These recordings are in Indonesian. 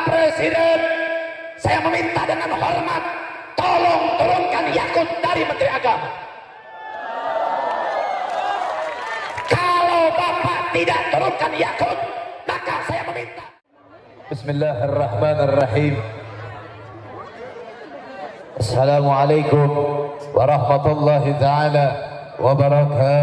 Presiden, saya meminta dengan hormat, tolong turunkan Yakut dari Menteri Agama. Kalau Bapak tidak turunkan Yakut, maka saya meminta. Bismillahirrahmanirrahim. Assalamualaikum warahmatullahi ta'ala wabarakatuh.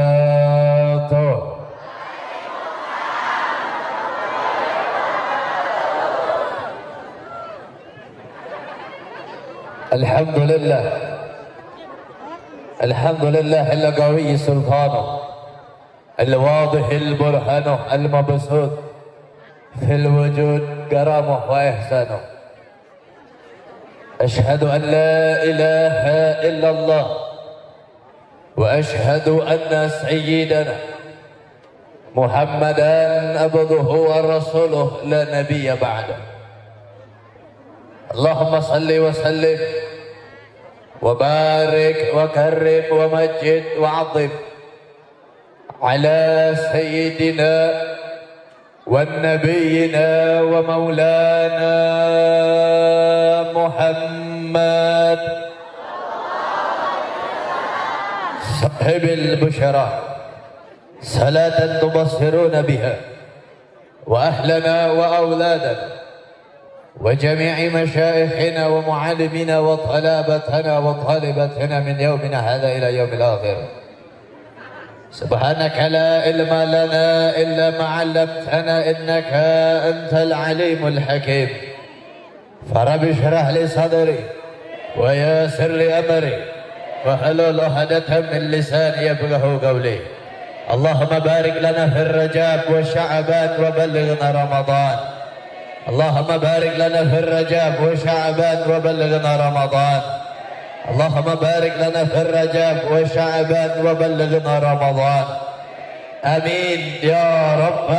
Alhamdulillah, alhamdulillah al-qawi sultanu al-wadih al-burhanu al-mabsut fil wujud karamuh wa ihsanuh. Ashhadu an la ilaha illallah wa ashhadu anna sayyidana Muhammadan abduhu wa rasuluh la nabiyya ba'dah. Allahumma salli wa sallim wa barik wa karrim wa majid wa azim ala sayyidina wa nabiyina wa maulana Muhammad sahibil bushra salatan tubassiruna biha wa ahlana wa awladana وجميع مشايخنا ومعلمنا وطلبتنا وطالبتنا من يومنا هذا إلى يوم الآخر. سبحانك لا علم لنا إلا ما علمتنا إنك أنت العليم الحكيم. فرب اشرح لي صدري ويسر لي أمري واحلل عقدة من لساني يفقهوا قولي. اللهم بارك لنا في الرجب وشعبان وبلغنا رمضان. اللهم بارك لنا في الرجب وشعبان وبلغنا رمضان. اللهم بارك لنا في الرجب وشعبان وبلغنا رمضان. آمين يا رب.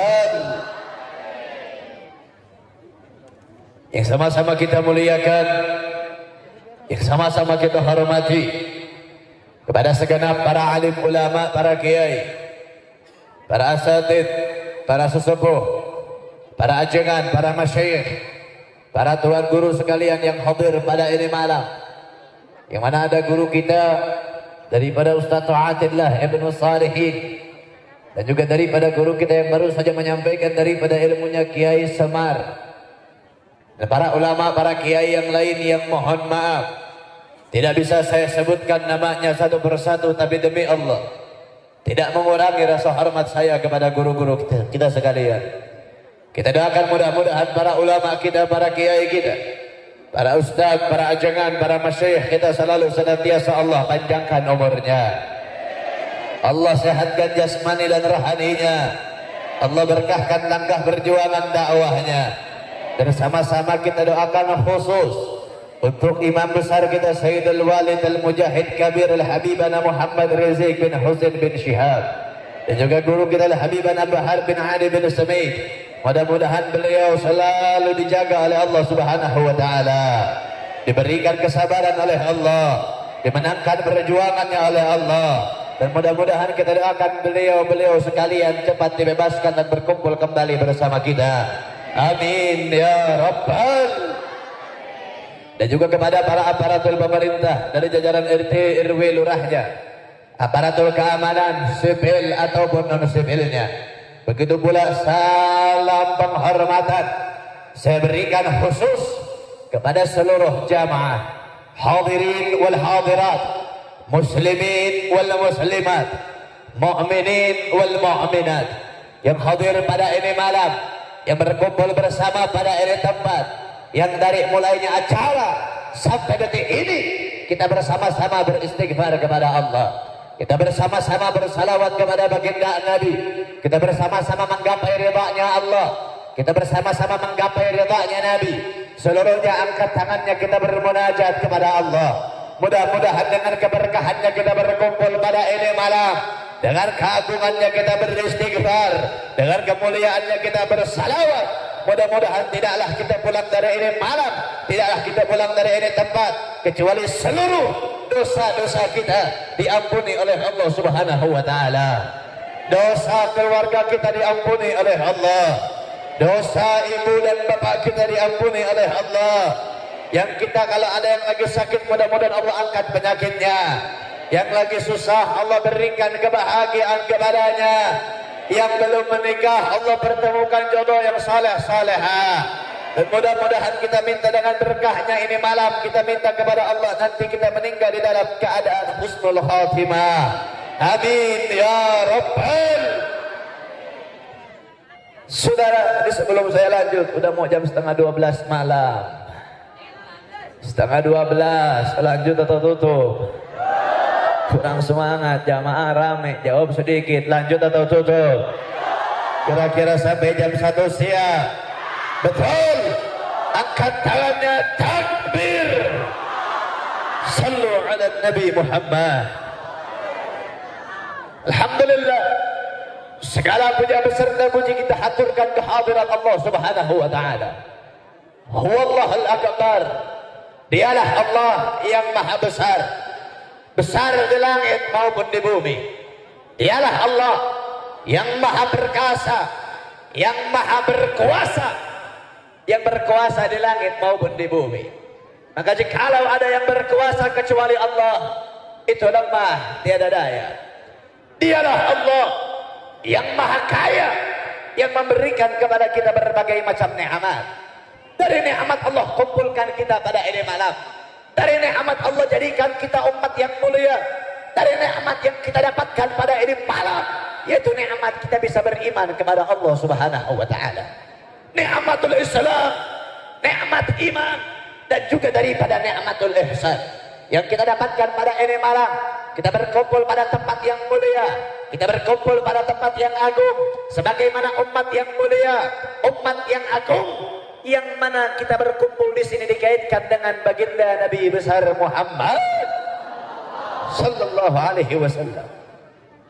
Yang sama-sama kita muliakan, yang sama-sama kita hormati, kepada segenap para alim ulama, para kiai, para asatid, para sesepuh, para ajengan, para masyayikh, para tuan guru sekalian yang hadir pada ini malam, yang mana ada guru kita daripada Ustaz Taatillah Ibnu Salihin, dan juga daripada guru kita yang baru saja menyampaikan daripada ilmunya Kiai Semar, dan para ulama, para kiai yang lain yang mohon maaf tidak bisa saya sebutkan namanya satu persatu, tapi demi Allah tidak mengurangi rasa hormat saya kepada guru-guru kita sekalian. Kita doakan mudah-mudahan para ulama kita, para kiai kita, para ustaz, para ajengan, para masyayikh kita selalu senantiasa Allah panjangkan umurnya, Allah sehatkan jasmani dan rohaninya, Allah berkahkan langkah perjuangan dakwahnya. Dan sama-sama kita doakan khusus untuk imam besar kita Sayyidul Walid Al-Mujahid Kabir Al-Habibana Muhammad Rizik bin Husain bin Shihab, dan juga guru kita Al-Habibana Bahar bin Ali bin Samaid. Mudah-mudahan beliau selalu dijaga oleh Allah Subhanahu wa taala, diberikan kesabaran oleh Allah, dimenangkan perjuangannya oleh Allah, dan mudah-mudahan kita doakan beliau sekalian cepat dibebaskan dan berkumpul kembali bersama kita. Amin ya rabbal. Dan juga kepada para aparatur pemerintah dari jajaran RT RW lurahnya, aparatur keamanan sipil ataupun non sipilnya. Begitu pula salam penghormatan saya berikan khusus kepada seluruh jamaah, hadirin wal hadirat, muslimin wal muslimat, mu'minin wal mu'minat yang hadir pada ini malam, yang berkumpul bersama pada ini tempat, yang dari mulainya acara sampai detik ini kita bersama-sama beristighfar kepada Allah. Kita bersama-sama bersalawat kepada baginda Nabi. Kita bersama-sama menggapai ridha-Nya Allah. Kita bersama-sama menggapai ridha-Nya Nabi. Seluruhnya angkat tangannya kita bermunajat kepada Allah. Mudah-mudahan dengan keberkahannya kita berkumpul pada ini malam. Dengan keagungannya kita beristighfar. Dengan kemuliaannya kita bersalawat. Mudah-mudahan tidaklah kita pulang dari ini malam, tidaklah kita pulang dari ini tempat, kecuali seluruh dosa-dosa kita diampuni oleh Allah Subhanahu wa taala. Dosa keluarga kita diampuni oleh Allah. Dosa ibu dan bapak kita diampuni oleh Allah. Yang kita kalau ada yang lagi sakit, mudah-mudahan Allah angkat penyakitnya. Yang lagi susah, Allah berikan kebahagiaan kepadanya. Yang belum menikah, Allah pertemukan jodoh yang saleh-salehah. Dan mudah-mudahan kita minta dengan berkahnya ini malam, kita minta kepada Allah nanti kita meninggal di dalam keadaan husnul khatimah. Amin ya rabbal. Saudara, sebelum saya lanjut, udah mau jam 11:30 malam. 11:30, lanjut atau tutup? Kurang semangat, jamaah rame, jawab sedikit, lanjut atau tutup? Kira-kira sampai jam 1 siang. Betul? Angkat tangannya, takbir. Sallu ala Nabi Muhammad. Alhamdulillah. Segala puja beserta puji kita haturkan kehadirat Allah Subhanahu wa taala. Huwallahul akbar. Dialah Allah yang maha besar. Besar di langit maupun di bumi. Dialah Allah yang maha perkasa, yang maha berkuasa, yang berkuasa di langit maupun di bumi. Maka jikalau ada yang berkuasa kecuali Allah, itu lemah, tiada daya. Dialah Allah yang maha kaya, yang memberikan kepada kita berbagai macam nikmat. Dari nikmat Allah kumpulkan kita pada ini malam. Dari nikmat Allah jadikan kita umat yang mulia. Dari nikmat yang kita dapatkan pada ini malam, yaitu nikmat kita bisa beriman kepada Allah Subhanahu wa taala. Nikmatul Islam, nikmat iman, dan juga daripada nikmatul ihsan yang kita dapatkan pada ini malam. Kita berkumpul pada tempat yang mulia, kita berkumpul pada tempat yang agung, sebagaimana umat yang mulia, umat yang agung, yang mana kita berkumpul di sini dikaitkan dengan baginda Nabi besar Muhammad sallallahu alaihi wasallam.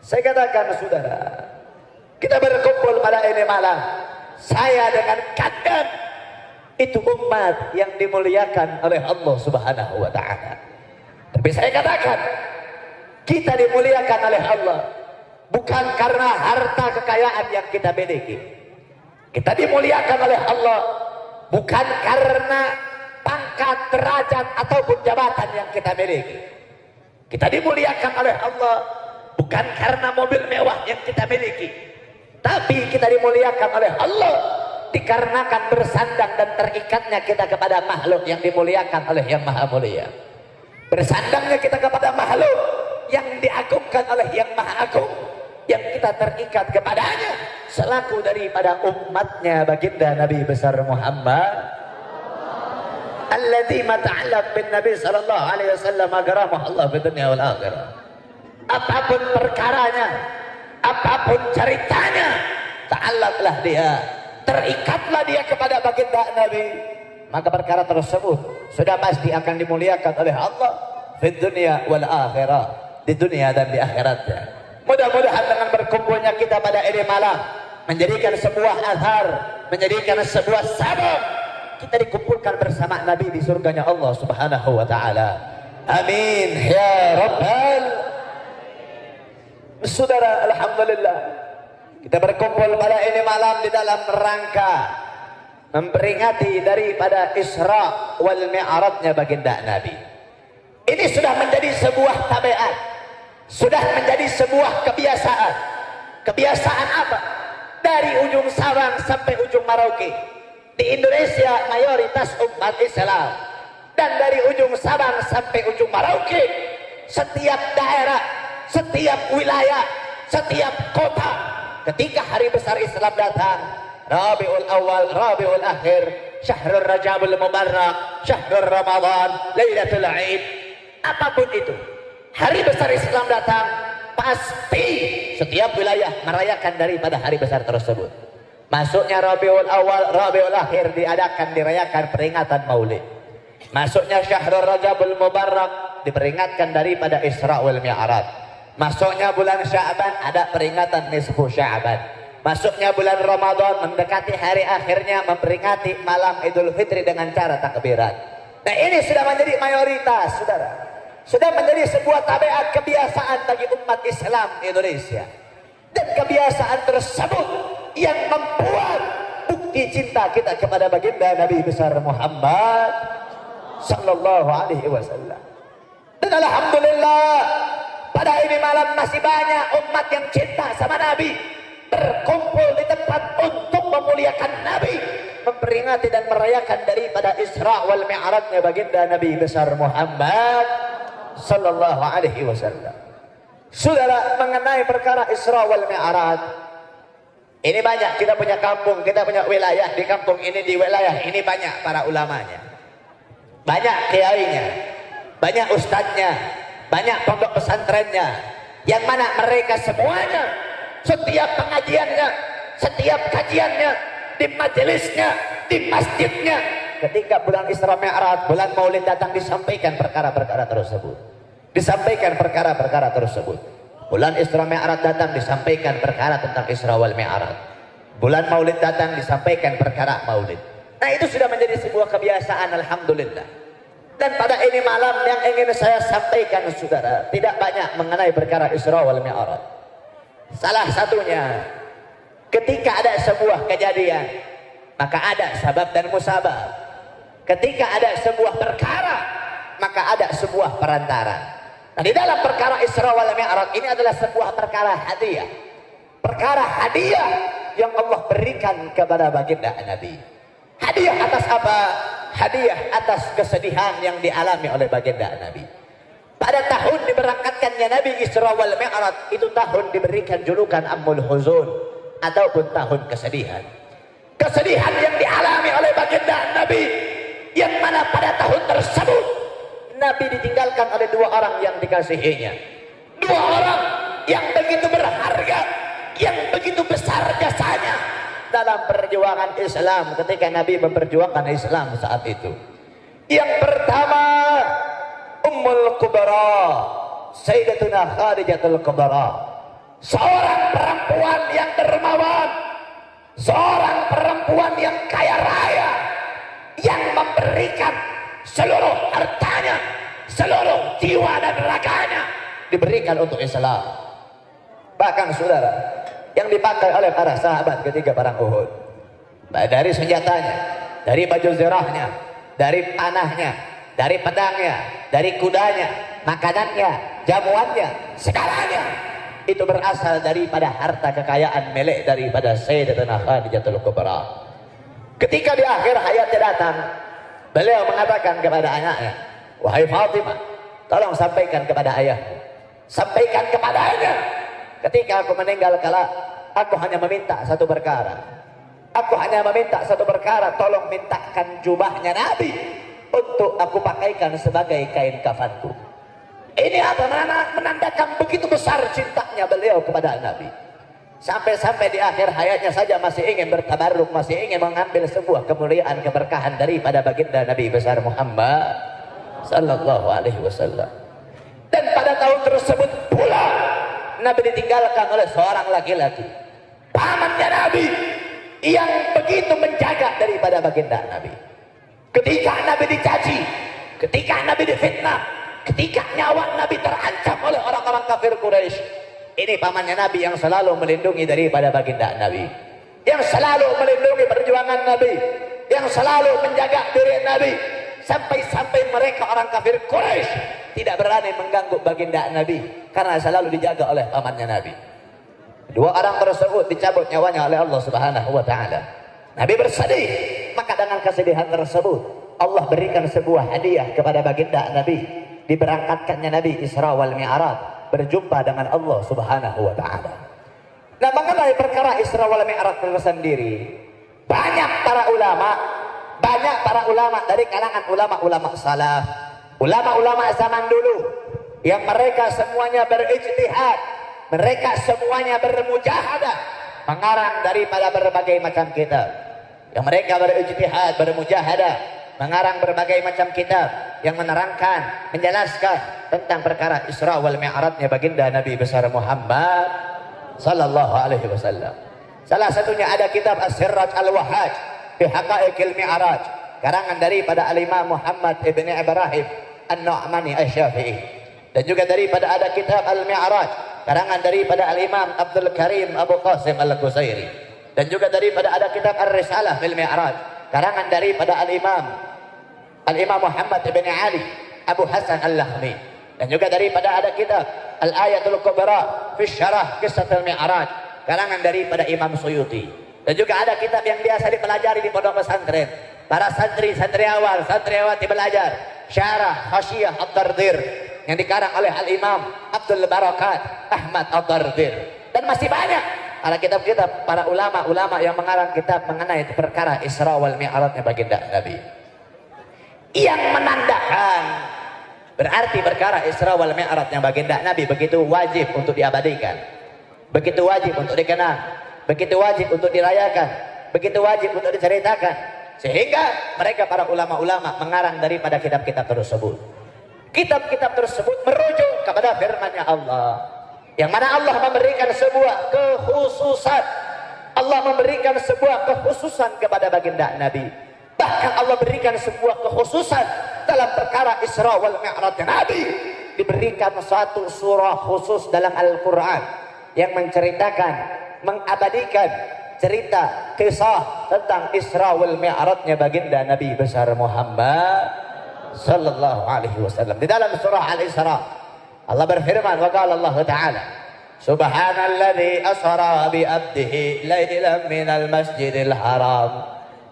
Saya katakan saudara, kita berkumpul pada ini malam, saya dengan kalian itu umat yang dimuliakan oleh Allah Subhanahu wa taala. Tapi saya katakan, kita dimuliakan oleh Allah bukan karena harta kekayaan yang kita miliki. Kita dimuliakan oleh Allah bukan karena pangkat, derajat ataupun jabatan yang kita miliki. Kita dimuliakan oleh Allah bukan karena mobil mewah yang kita miliki. Tapi kita dimuliakan oleh Allah dikarenakan bersandang dan terikatnya kita kepada makhluk yang dimuliakan oleh yang maha mulia. Bersandangnya kita kepada makhluk yang diagungkan oleh yang maha agung, yang kita terikat kepadanya selaku daripada umatnya baginda Nabi besar Muhammad alladzi ma ta'allaq bin Nabi sallallahu alaihi wasallam agramah Allah fi dunya wal akhirah. Apapun perkaranya, apapun ceritanya, ta'allaqlah dia, terikatlah dia kepada baginda Nabi, maka perkara tersebut sudah pasti akan dimuliakan oleh Allah fi dunya wal akhirah, di dunia dan di akhiratnya. Mudah-mudahan dengan berkumpulnya kita pada ini malam menjadikan sebuah azhar, menjadikan sebuah sabab kita dikumpulkan bersama Nabi di surganya Allah Subhanahu wa taala. Amin ya rabbal. Saudara, alhamdulillah kita berkumpul pada ini malam di dalam rangka memperingati daripada Isra wal Mi'rajnya baginda Nabi. Ini sudah menjadi sebuah tabiat, sudah menjadi sebuah kebiasaan. Kebiasaan apa? Dari ujung Sabang sampai ujung Merauke. Di Indonesia mayoritas umat Islam. Dan dari ujung Sabang sampai ujung Merauke, setiap daerah, setiap wilayah, setiap kota, ketika hari besar Islam datang, Rabiul Awal, Rabiul Akhir, Syahrul Rajabul Mubarak, Syahrul Ramadan, Lailatul Aid, apapun itu, hari besar Islam datang, pasti setiap wilayah merayakan daripada hari besar tersebut. Masuknya Rabiul Awal, Rabiul Akhir diadakan, dirayakan peringatan Maulid. Masuknya Syahrul Rajabul Mubarak diperingatkan daripada Isra wal Mi'raj. Masuknya bulan Sya'ban ada peringatan nisfu Sya'ban. Masuknya bulan Ramadan mendekati hari akhirnya memperingati malam Idul Fitri dengan cara takbiran. Nah, ini sudah menjadi mayoritas, saudara. Sudah menjadi sebuah tabiat kebiasaan bagi umat Islam di Indonesia. Dan kebiasaan tersebut yang membuat bukti bukti cinta kita kepada baginda Nabi besar Muhammad sallallahu alaihi wasallam. Dan alhamdulillah pada ini malam masih banyak umat yang cinta sama Nabi berkumpul di tempat untuk memuliakan Nabi, memperingati dan merayakan daripada Isra wal Mi'rajnya baginda Nabi besar Muhammad sallallahu alaihi wasallam. Saudara, mengenai perkara Isra wal Mi'raj, ini banyak, kita punya kampung, kita punya wilayah, di kampung ini, di wilayah ini banyak para ulamanya, banyak kiainya, banyak ustadznya, banyak pondok pesantrennya, yang mana mereka semuanya setiap pengajiannya, setiap kajiannya, di majelisnya, di masjidnya, ketika bulan Isra Mi'raj, bulan Maulid datang, disampaikan perkara-perkara tersebut, disampaikan perkara-perkara tersebut. Bulan Isra Mi'raj datang, disampaikan perkara tentang Isra wal Mi'raj. Bulan Maulid datang, disampaikan perkara Maulid. Nah, itu sudah menjadi sebuah kebiasaan, alhamdulillah. Dan pada ini malam yang ingin saya sampaikan, saudara, tidak banyak mengenai perkara Isra wal Mi'raj. Salah satunya, ketika ada sebuah kejadian, maka ada sabab dan musabab. Ketika ada sebuah perkara, maka ada sebuah perantara. Nah, di dalam perkara Isra wal Mi'raj ini adalah sebuah perkara hadiah. Perkara hadiah yang Allah berikan kepada baginda Nabi. Hadiah atas apa? Hadiah atas kesedihan yang dialami oleh baginda Nabi. Pada tahun diberangkatkannya Nabi Isra wal Mi'raj, itu tahun diberikan julukan Ammul Huzun, ataupun tahun kesedihan. Kesedihan yang dialami oleh baginda Nabi, yang mana pada tahun tersebut Nabi ditinggalkan oleh dua orang yang dikasihinya. Dua orang yang begitu berharga, yang begitu besar jasanya dalam perjuangan Islam ketika Nabi memperjuangkan Islam saat itu. Yang pertama, Ummul Kubra, Sayyidatuna Khadijatul Kubra, seorang perempuan yang dermawan, seorang perempuan yang kaya raya, yang memberikan seluruh hartanya, seluruh jiwa dan raganya diberikan untuk Islam. Bahkan saudara, yang dipakai oleh para sahabat ketika perang Uhud, dari senjatanya, dari baju zirahnya, dari panahnya, dari pedangnya, dari kudanya, makanannya, jamuannya, segalanya itu berasal daripada harta kekayaan milik daripada Sayyidatuna Khadijatul Kubra. Ketika di akhir hayatnya datang, beliau mengatakan kepada anaknya, "Wahai Fatimah, tolong sampaikan kepada ayahku, sampaikan kepadanya, ketika aku meninggal kelak, aku hanya meminta satu perkara. Aku hanya meminta satu perkara, tolong mintakan jubahnya Nabi untuk aku pakaikan sebagai kain kafanku." Ini apa menandakan begitu besar cintanya beliau kepada Nabi. Sampai-sampai di akhir hayatnya saja masih ingin bertabarruk, masih ingin mengambil sebuah kemuliaan, keberkahan daripada baginda Nabi besar Muhammad sallallahu alaihi wasallam. Dan pada tahun tersebut pula Nabi ditinggalkan oleh seorang laki-laki, pamannya Nabi, yang begitu menjaga daripada baginda Nabi. Ketika Nabi dicaci, ketika Nabi difitnah, ketika nyawa Nabi terancam oleh orang-orang kafir Quraisy, ini pamannya Nabi yang selalu melindungi daripada baginda Nabi, yang selalu melindungi perjuangan Nabi, yang selalu menjaga diri Nabi, sampai-sampai mereka orang kafir Quraisy tidak berani mengganggu baginda Nabi karena selalu dijaga oleh pamannya Nabi. Dua orang tersebut dicabut nyawanya oleh Allah Subhanahu wa taala. Nabi bersedih, maka dengan kesedihan tersebut Allah berikan sebuah hadiah kepada baginda Nabi. Diberangkatkannya Nabi Isra wal Mi'raj, berjumpa dengan Allah Subhanahu wa taala. Nah, mengenai perkara Isra wal Mi'raj tersendiri, banyak para ulama dari kalangan ulama-ulama salaf, ulama-ulama zaman dulu, yang mereka semuanya berijtihad, mereka semuanya bermujahadah, mengarang daripada berbagai macam kitab. Yang mereka berijtihad, bermujahadah, mengarang berbagai macam kitab yang menerangkan, menjelaskan tentang perkara Isra wal Mi'rajnya baginda Nabi besar Muhammad sallallahu alaihi wasallam. Salah satunya ada kitab As-Sirraj Al-Wahhaj fi Haqa'iqil Mi'raj, karangan daripada Al-Imam Muhammad ibn Ibrahim An-Nu'mani Asy-Syafi'i. Dan juga daripada ada kitab Al-Mi'raj, karangan daripada Al-Imam Abdul Karim Abu Qasim Al-Qusairi. Dan juga daripada ada kitab Ar-Risalah fil Mi'raj, karangan daripada Al-Imam Muhammad ibn Ali Abu Hasan Al-Lakhmi. Dan juga daripada ada kitab Al-Ayatul Kubra fi Syarah Qissatul Mi'raj, karangan daripada Imam Suyuti. Dan juga ada kitab yang biasa dipelajari di pondok pesantren, para santri awal, santriwati belajar, Syarah Khasyiyah Ad-Dardir yang dikarang oleh Al-Imam Abdul Barakat Ahmad Ad-Dardir. Dan masih banyak para kitab-kitab para ulama-ulama yang mengarang kitab mengenai perkara Isra wal Mi'rajnya baginda Nabi. Yang menandakan berarti perkara Isra wal Mi'rajnya baginda Nabi begitu wajib untuk diabadikan, begitu wajib untuk dikenal, begitu wajib untuk dirayakan, begitu wajib untuk diceritakan, sehingga mereka para ulama-ulama mengarang daripada kitab-kitab tersebut. Kitab-kitab tersebut merujuk kepada firman-Nya Allah, yang mana Allah memberikan sebuah kekhususan. Allah memberikan sebuah kekhususan kepada baginda Nabi. Bahkan Allah berikan sebuah kekhususan dalam perkara Isra wal Mi'raj Nabi. Diberikan satu surah khusus dalam Al-Quran yang menceritakan, mengabadikan cerita kisah tentang Isra wal Mi'rajnya baginda Nabi besar Muhammad sallallahu alaihi wasallam. Di dalam surah Al-Isra Allah berfirman, wa qala Allah Ta'ala, Subhanalladzi asra bi 'abdihi lailan minal masjidil haram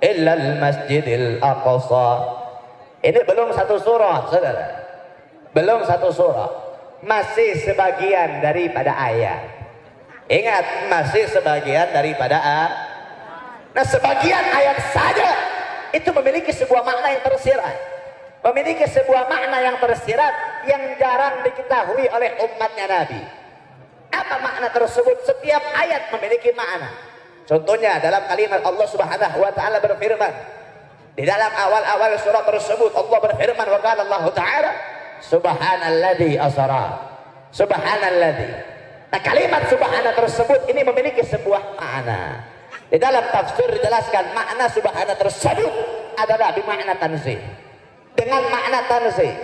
illa al masjidil aqsa. Ini belum satu surah, Saudara. Belum satu surah. Masih sebagian daripada ayat. Ingat, masih sebagian daripada ayat. Nah, sebagian ayat saja itu memiliki sebuah makna yang tersirat. Memiliki sebuah makna yang tersirat yang jarang diketahui oleh umatnya Nabi. Apa makna tersebut? Setiap ayat memiliki makna. Contohnya dalam kalimat Allah Subhanahu wa taala berfirman, di dalam awal-awal surah tersebut Allah berfirman, wa qala Allah Ta'ala, Subhanalladzi asra. Subhanalladzi. Nah, kalimat subhana tersebut ini memiliki sebuah makna. Di dalam tafsir dijelaskan makna subhana tersebut adalah bermakna tanzih. Dengan makna tanzih.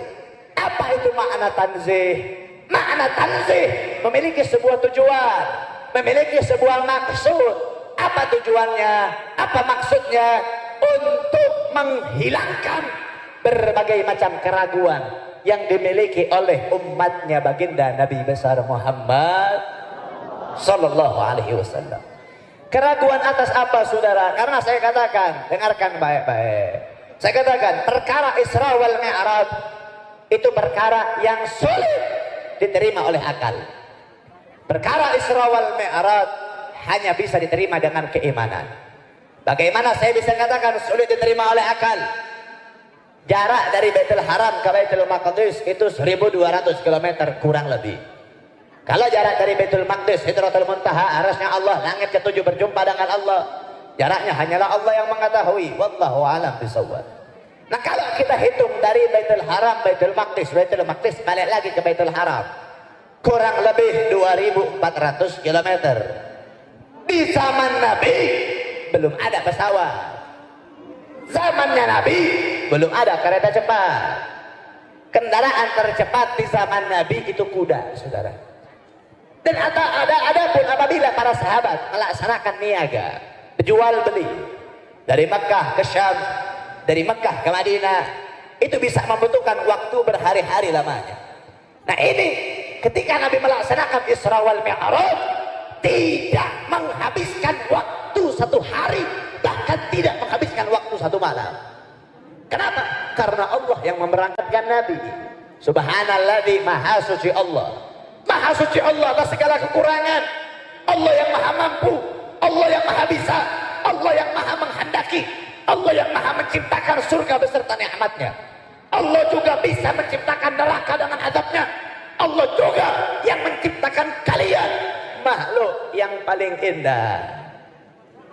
Apa itu makna tanzih? Makna tanzih memiliki sebuah tujuan, memiliki sebuah maksud. Apa tujuannya? Apa maksudnya? Untuk menghilangkan berbagai macam keraguan yang dimiliki oleh umatnya baginda Nabi besar Muhammad sallallahu alaihi wasallam. Keraguan atas apa, Saudara? Karena saya katakan, dengarkan baik-baik. Saya katakan, perkara Isra wal Mi'raj itu perkara yang sulit diterima oleh akal. Perkara Isra wal Mi'raj hanya bisa diterima dengan keimanan. Bagaimana saya bisa katakan sulit diterima oleh akal? Jarak dari Baitul Haram ke Baitul Maqdis itu 1200 km kurang lebih. Kalau jarak dari Baitul Maqdis, Sidratul Muntaha, arasnya Allah, langit ketujuh berjumpa dengan Allah, jaraknya hanyalah Allah yang mengetahui. Wallahu a'lam bishawab. Nah, kalau kita hitung dari Baitul Haram, Baitul Maqdis balik lagi ke Baitul Haram, kurang lebih 2400 km. Di zaman Nabi belum ada pesawat. Zamannya Nabi belum ada kereta cepat. Kendaraan tercepat di zaman Nabi itu kuda, Saudara. Dan ada pun apabila para sahabat melaksanakan niaga, jual beli dari Mekah ke Syam, dari Mekah ke Madinah, itu bisa membutuhkan waktu berhari-hari lamanya. Nah, ini ketika Nabi melaksanakan Isra wal Mi'raj, tidak menghabiskan waktu satu hari, bahkan tidak menghabiskan waktu satu malam. Kenapa? Karena Allah yang memberangkatkan Nabi. Subhanalladzi, maha suci Allah. Maha suci Allah atas segala kekurangan. Allah yang maha mampu, Allah yang maha bisa, Allah yang maha menghendaki, Allah yang maha menciptakan surga beserta nikmatnya. Allah juga bisa menciptakan neraka dengan azabnya. Allah juga yang menciptakan kalian, makhluk yang paling indah,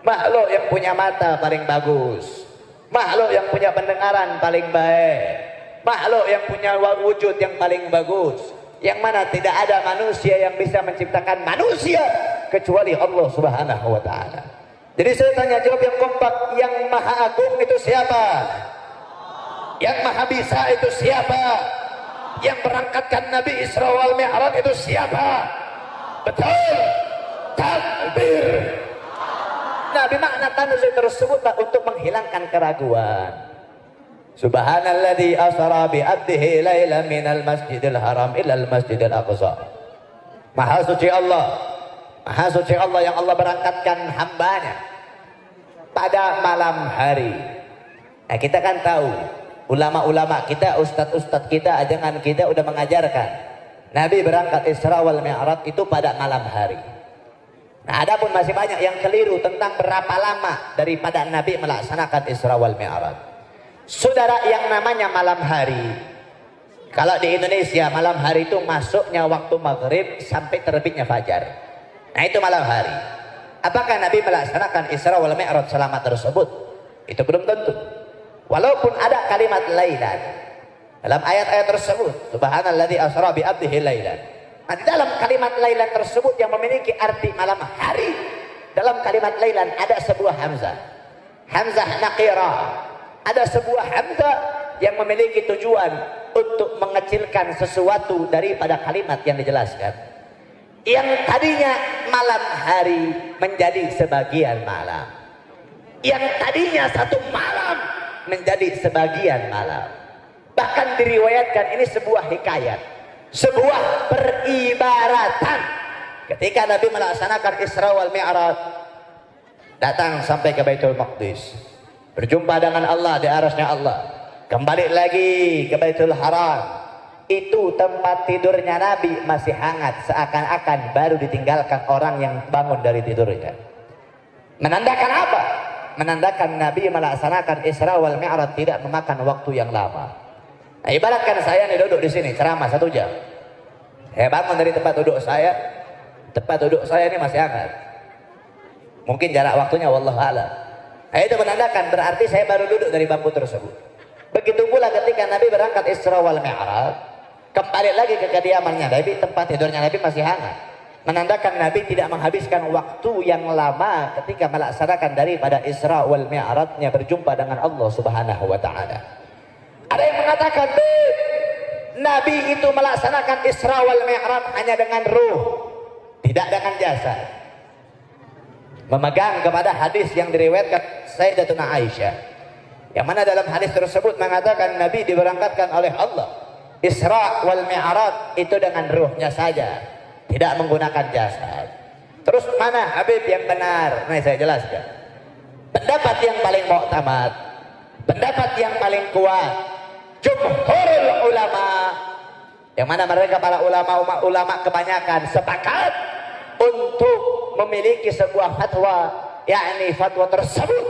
makhluk yang punya mata paling bagus, makhluk yang punya pendengaran paling baik, makhluk yang punya wujud yang paling bagus, yang mana tidak ada manusia yang bisa menciptakan manusia kecuali Allah Subhanahu wa taala. Jadi saya tanya jawab yang kompak, yang maha agung itu siapa? Yang maha bisa itu siapa? Yang berangkatkan Nabi Isra wal Mi'raj itu siapa? Betul. Takbir. Makna bimakna tanzil tersebutlah untuk menghilangkan keraguan. Subhanalladzi asra bi 'abdihi lailan minal masjidil haram ilal masjidil aqsa. Maha suci Allah yang Allah berangkatkan hambanya pada malam hari. Nah, kita kan tahu ulama-ulama kita, ustadz-ustadz kita, ajangan kita udah mengajarkan Nabi berangkat Isra wal Mi'raj itu pada malam hari. Nah, adapun masih banyak yang keliru tentang berapa lama daripada Nabi melaksanakan Isra wal Mi'raj. Saudara, yang namanya malam hari, kalau di Indonesia malam hari itu masuknya waktu maghrib sampai terbitnya fajar. Nah, itu malam hari. Apakah Nabi melaksanakan Isra wal Mi'raj selama tersebut? Itu belum tentu. Walaupun ada kalimat lailan dalam ayat-ayat tersebut, subhanalladzi asra bi 'abdihi lailan. Nah, di dalam kalimat lailan tersebut yang memiliki arti malam hari, dalam kalimat lailan ada sebuah hamzah. Hamzah naqirah. Ada sebuah hamzah yang memiliki tujuan untuk mengecilkan sesuatu daripada kalimat yang dijelaskan. Yang tadinya malam hari menjadi sebagian malam. Yang tadinya satu malam menjadi sebagian malam. Bahkan diriwayatkan ini sebuah hikayat, sebuah peribaratan. Ketika Nabi melaksanakan Isra wal Mi'raj, datang sampai ke Baitul Maqdis, berjumpa dengan Allah di arasnya Allah, kembali lagi ke Baitul Haram. Itu tempat tidurnya Nabi masih hangat, seakan-akan baru ditinggalkan orang yang bangun dari tidurnya. Menandakan apa? Menandakan Nabi melaksanakan Isra wal Mi'raj tidak memakan waktu yang lama. Nah, ibaratkan saya nih duduk di sini ceramah 1 jam. Saya bangun dari tempat duduk saya ini masih hangat. Mungkin jarak waktunya wallahu a'lam. Nah, itu menandakan berarti saya baru duduk dari bangku tersebut. Begitu pula ketika Nabi berangkat Isra wal Mi'raj, kembali lagi ke kediamannya Nabi, tempat tidurnya Nabi masih hangat. Menandakan Nabi tidak menghabiskan waktu yang lama ketika melaksanakan daripada Isra wal Mi'rajnya berjumpa dengan Allah Subhanahu wa taala. Ada yang mengatakan Nabi itu melaksanakan Isra wal Mi'raj hanya dengan ruh, tidak dengan jasad. Memegang kepada hadis yang diriwayatkan Sayyidatuna Aisyah, yang mana dalam hadis tersebut mengatakan Nabi diberangkatkan oleh Allah Isra wal Mi'raj itu dengan ruhnya saja, tidak menggunakan jasad. Terus mana Habib yang benar? Nah, saya jelaskan. Pendapat yang paling muktamad, pendapat yang paling kuat, jumhurul ulama, yang mana mereka para ulama kebanyakan sepakat untuk memiliki sebuah fatwa, yakni fatwa tersebut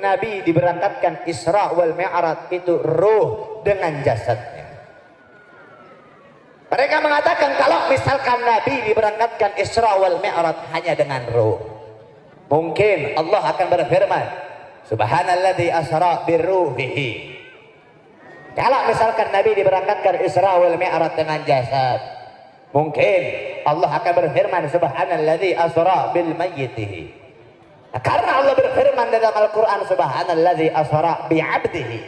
Nabi diberangkatkan Isra wal Mi'raj itu ruh dengan jasadnya. Mereka mengatakan kalau misalkan Nabi diberangkatkan Isra wal Mi'raj hanya dengan ruh, mungkin Allah akan berfirman, Subhanalladzi asra birruhihi. Kalau misalkan Nabi diberangkatkan Isra wal Mi'raj dengan jasad, mungkin Allah akan berfirman, Subhanalladzi asra bil mayyitihi. Nah, karena Allah berfirman dalam Al-Quran, Subhanalladzi asra bi 'abdihi.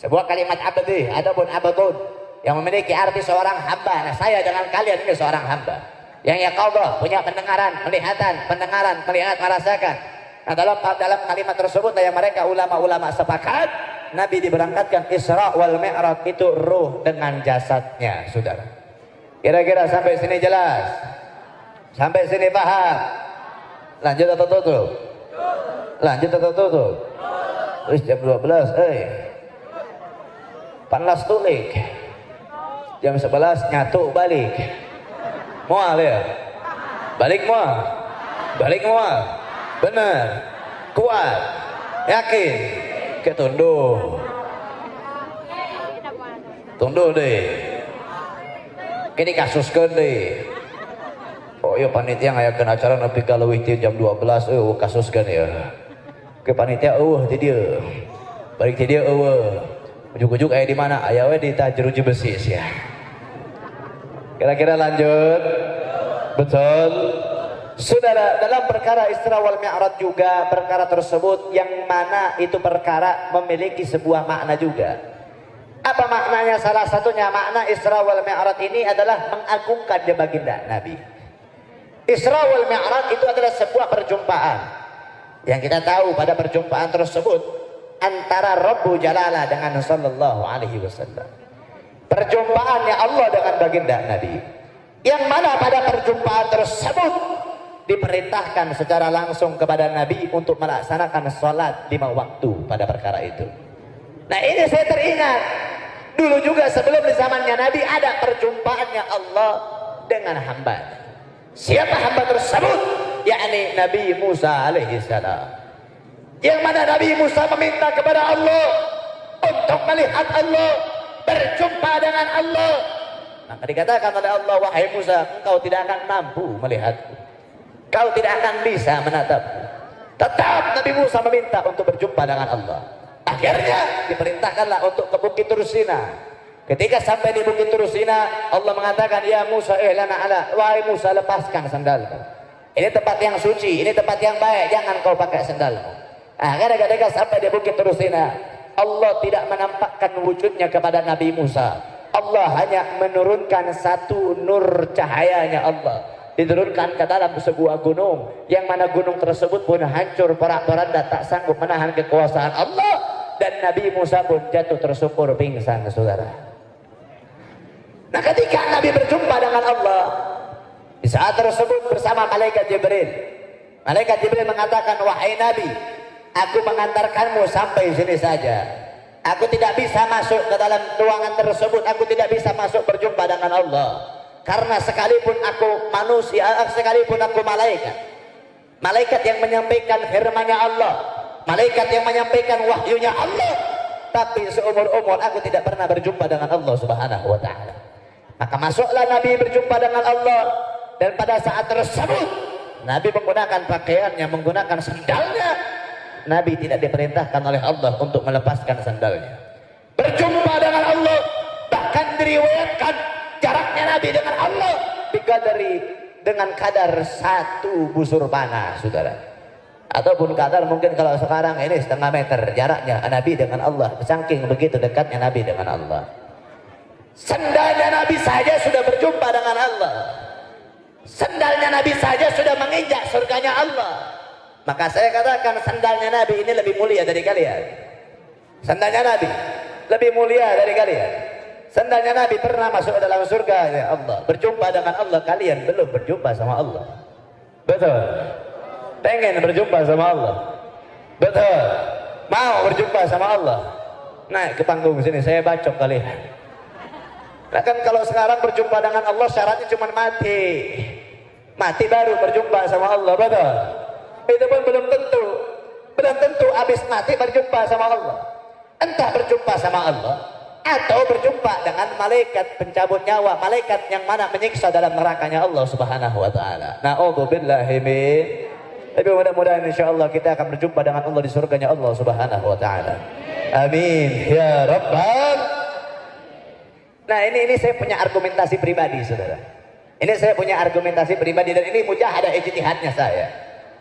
Sebuah kalimat abdi ataupun abdun yang memiliki arti seorang hamba. Nah, saya dengan kalian ini seorang hamba yang yaqadhah, punya pendengaran, pendengaran, melihat, merasakan. Nah, dalam kalimat tersebut yang mereka ulama-ulama sepakat Nabi diberangkatkan Isra wal Mi'raj itu ruh dengan jasadnya, saudara. Kira-kira sampai sini jelas? Sampai sini paham? Lanjut atau tutup? Lanjut atau tutup? Terus jam 12, panas tulik. Jam 11 nyatu balik. Mual ya? Balik mual? Balik mual? Benar? Kuat? Yakin? Ketunduh. Tunduh deh. Kini kasuskan deh. Oh iya panitia ngayakeun acara nepi ka leuwih ti jam 12 kasuskan ya. Ke panitia ti dieu. Balik ti dieu ujuk-ujuk aya di mana? Aya we di Jeruji Besi ya. Kira-kira lanjut? Betul? Saudara, dalam perkara Isra wal Mi'raj juga perkara tersebut yang mana itu perkara memiliki sebuah makna juga. Apa maknanya? Salah satunya makna Isra wal Mi'raj ini adalah mengagungkan baginda Nabi. Isra wal Mi'raj itu adalah sebuah perjumpaan Yang kita tahu pada perjumpaan tersebut antara Rabbu Jalala dengan sallallahu alaihi wasallam. Perjumpaannya Allah dengan baginda Nabi. Yang mana pada perjumpaan tersebut diperintahkan secara langsung kepada Nabi untuk melaksanakan sholat 5 waktu pada perkara itu. Nah ini saya teringat. Dulu juga sebelum di zamannya Nabi ada perjumpaannya Allah dengan hamba. Siapa hamba tersebut? Yakni Nabi Musa alaihi salam. Yang mana Nabi Musa meminta kepada Allah untuk melihat Allah, berjumpa dengan Allah. Maka dikatakan oleh Allah, wahai Musa, engkau tidak akan mampu melihatku. Kau tidak akan bisa menatapku. Tetap Nabi Musa meminta untuk berjumpa dengan Allah. Akhirnya diperintahkanlah untuk ke Bukit Tursina. Ketika sampai di Bukit Tursina, Allah mengatakan, ya Musa, lana ala, wahai Musa, lepaskan sandalmu. Ini tempat yang suci, ini tempat yang baik, jangan kau pakai sandalmu. Akhirnya ketika sampai di Bukit Tursina, Allah tidak menampakkan wujudnya kepada Nabi Musa. Allah hanya menurunkan satu nur cahayanya Allah. Diturunkan ke dalam sebuah gunung, yang mana gunung tersebut pun hancur porak-poranda, tak sanggup menahan kekuasaan Allah. Dan Nabi Musa pun jatuh tersungkur pingsan, saudara. Nah ketika Nabi berjumpa dengan Allah, di saat tersebut bersama malaikat Jibril. Malaikat Jibril mengatakan, wahai Nabi, aku mengantarkanmu sampai sini saja. Aku tidak bisa masuk ke dalam ruangan tersebut. Aku tidak bisa masuk berjumpa dengan Allah. Karena sekalipun aku manusia, sekalipun aku malaikat. Malaikat yang menyampaikan firman-Nya Allah. Malaikat yang menyampaikan wahyunya Allah. Tapi seumur-umur aku tidak pernah berjumpa dengan Allah Subhanahu wa ta'ala. Maka masuklah Nabi berjumpa dengan Allah. Dan pada saat tersebut Nabi menggunakan pakaiannya, menggunakan sandalnya. Nabi tidak diperintahkan oleh Allah untuk melepaskan sandalnya. Berjumpa dengan Allah, bahkan diriwayatkan jaraknya Nabi dengan Allah dengan kadar 1 busur panah, saudara. Ataupun kadar mungkin kalau sekarang ini 0,5 meter jaraknya Nabi dengan Allah. Saking begitu dekatnya Nabi dengan Allah. Sandalnya Nabi saja sudah berjumpa dengan Allah. Sandalnya Nabi saja sudah menginjak surganya Allah. Maka saya katakan sandalnya Nabi ini lebih mulia dari kalian. Sandalnya Nabi lebih mulia dari kalian. Sandalnya Nabi pernah masuk ke dalam surga ya Allah. Berjumpa dengan Allah, kalian belum berjumpa sama Allah. Betul. Pengen berjumpa sama Allah. Betul. Mau berjumpa sama Allah. Naik ke panggung sini, saya bacok kalian. Nah kan kalau sekarang berjumpa dengan Allah syaratnya cuma mati. Mati baru berjumpa sama Allah, betul. Itu pun belum tentu. Belum tentu habis mati berjumpa sama Allah. Entah berjumpa sama Allah atau berjumpa dengan malaikat pencabut nyawa, malaikat yang mana menyiksa dalam nerakanya Allah Subhanahu wa taala. Na'udzubillahi min. Tapi mudah-mudahan insyaallah kita akan berjumpa dengan Allah di surganya Allah Subhanahu wa taala. Amin ya rabbal. Nah, ini saya punya argumentasi pribadi, saudara. Ini saya punya argumentasi pribadi dan ini mujahadah ijtihadnya saya.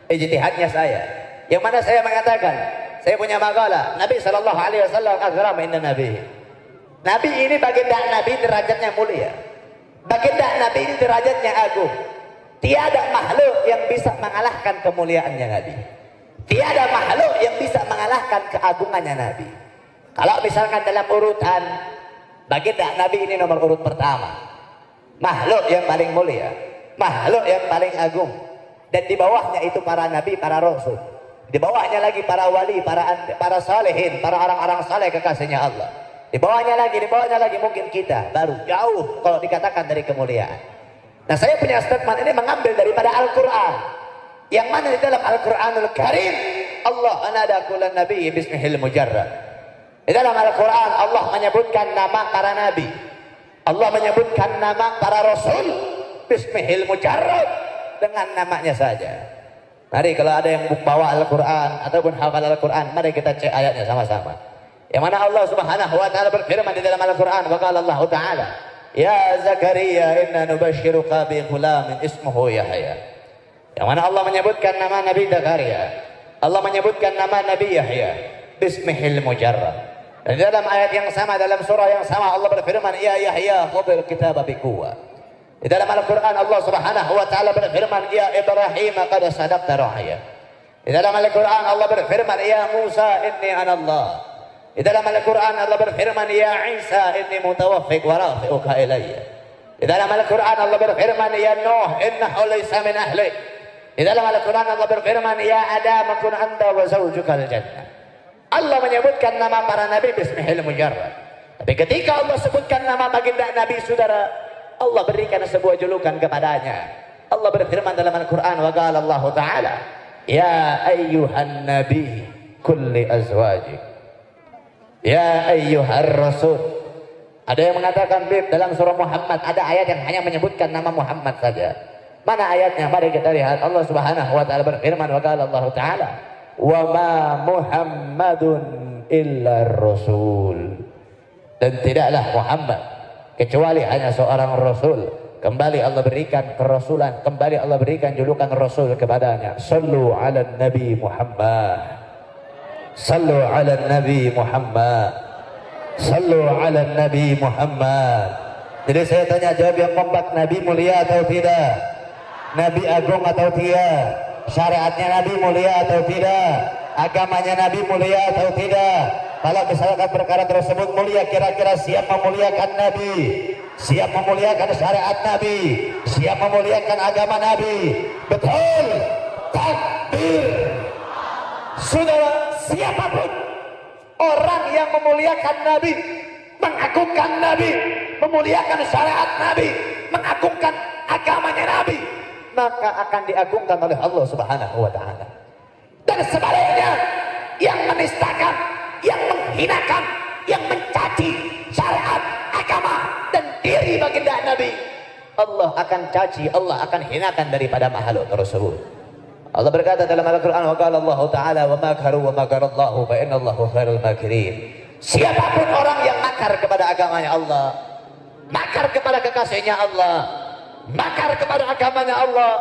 Ijtihadnya saya. Yang mana saya mengatakan, saya punya makalah, Nabi sallallahu alaihi wasallam aghram inna nabi. Nabi ini baginda Nabi derajatnya mulia. Baginda Nabi ini derajatnya agung. Tiada makhluk yang bisa mengalahkan kemuliaannya Nabi. Tiada makhluk yang bisa mengalahkan keagungannya Nabi. Kalau misalkan dalam urutan baginda Nabi ini nomor urut pertama. Makhluk yang paling mulia, makhluk yang paling agung. Dan di bawahnya itu para nabi, para rasul. Di bawahnya lagi para wali, para salihin, para orang-orang saleh kekasihnya Allah. Di bawahnya lagi mungkin kita baru jauh kalau dikatakan dari kemuliaan. Nah, saya punya statement ini mengambil daripada Al-Quran. Yang mana di dalam Al-Quranul Karim Allah anada kulan nabi bismihil mujarrad. Di dalam Al-Quran Allah menyebutkan nama para nabi, Allah menyebutkan nama para rasul bismihil mujarrad, dengan namanya saja. Mari kalau ada yang bawa Al-Quran ataupun hafal Al-Quran, mari kita cek ayatnya sama-sama. Yang mana Allah Subhanahu wa taala berfirman di dalam Al-Quran, wa qala Allah taala, ya Zakaria inna nubashshiruka bi ghulamin ismuhu Yahya. Yang mana Allah menyebutkan nama Nabi Zakaria, Allah menyebutkan nama Nabi Yahya bismihil mujarrad. Dan dalam ayat yang sama, dalam surah yang sama, Allah berfirman, ya Yahya khudhil kitaba biquwwah. Di dalam Al-Quran Allah Subhanahu wa taala berfirman, ya Ibrahim qad sadaqta ru'ya. Di dalam Al-Quran Allah berfirman, ya Musa inni anallah. Di dalam Al-Quran Allah berfirman, ya Isa inni mutawaffik wa rafi'uka ilayya. Di dalam Al-Quran Allah berfirman, ya Nuh innahu laysa min ahlik. Di dalam Al-Quran Allah berfirman, ya Adam kun anta wa zawjuka al-jannah. Allah menyebutkan nama para nabi bismihil mujarrad. Tapi ketika Allah sebutkan nama baginda Nabi, saudara, Allah berikan sebuah julukan kepadanya. Allah berfirman dalam Al-Quran, wa qala Allah Ta'ala, ya ayyuhan nabi kulli azwajik, ya ayyuhar rasul. Ada yang mengatakan dalam surah Muhammad ada ayat yang hanya menyebutkan nama Muhammad saja. Mana ayatnya? Mari kita lihat. Allah Subhanahu wa taala berfirman, wa qala Allah Ta'ala, wa ma Muhammadun illa rasul. Dan tidaklah Muhammad kecuali hanya seorang rasul. Kembali Allah berikan kerasulan, kembali Allah berikan julukan rasul kepadanya. Sallu ala Nabi Muhammad. Sallu ala Nabi Muhammad. Sallu ala Nabi Muhammad. Jadi saya tanya jawab yang kompak, Nabi mulia atau tidak? Nabi agung atau tidak? Syariatnya Nabi mulia atau tidak? Agamanya Nabi mulia atau tidak? Kalau misalkan perkara tersebut mulia, kira-kira siap memuliakan Nabi? Siap memuliakan syariat Nabi? Siap memuliakan agama Nabi? Betul? Takbir. Saudara, siapapun orang yang memuliakan Nabi, mengagungkan Nabi, memuliakan syariat Nabi, mengagungkan agamanya Nabi, maka akan diagungkan oleh Allah Subhanahu wa taala. Dan sebaliknya, yang menistakan, yang menghinakan, yang mencaci syariat, agama dan diri baginda Nabi, Allah akan caci, Allah akan hinakan daripada makhluk tersebut. Allah berkata dalam Al-Quran, wa qala Allah Ta'ala, wa makaru wa makarallahu fa innallahu khairul makirin. Siapapun orang yang makar kepada agamanya Allah, makar kepada kekasihnya Allah, makar kepada agamanya Allah,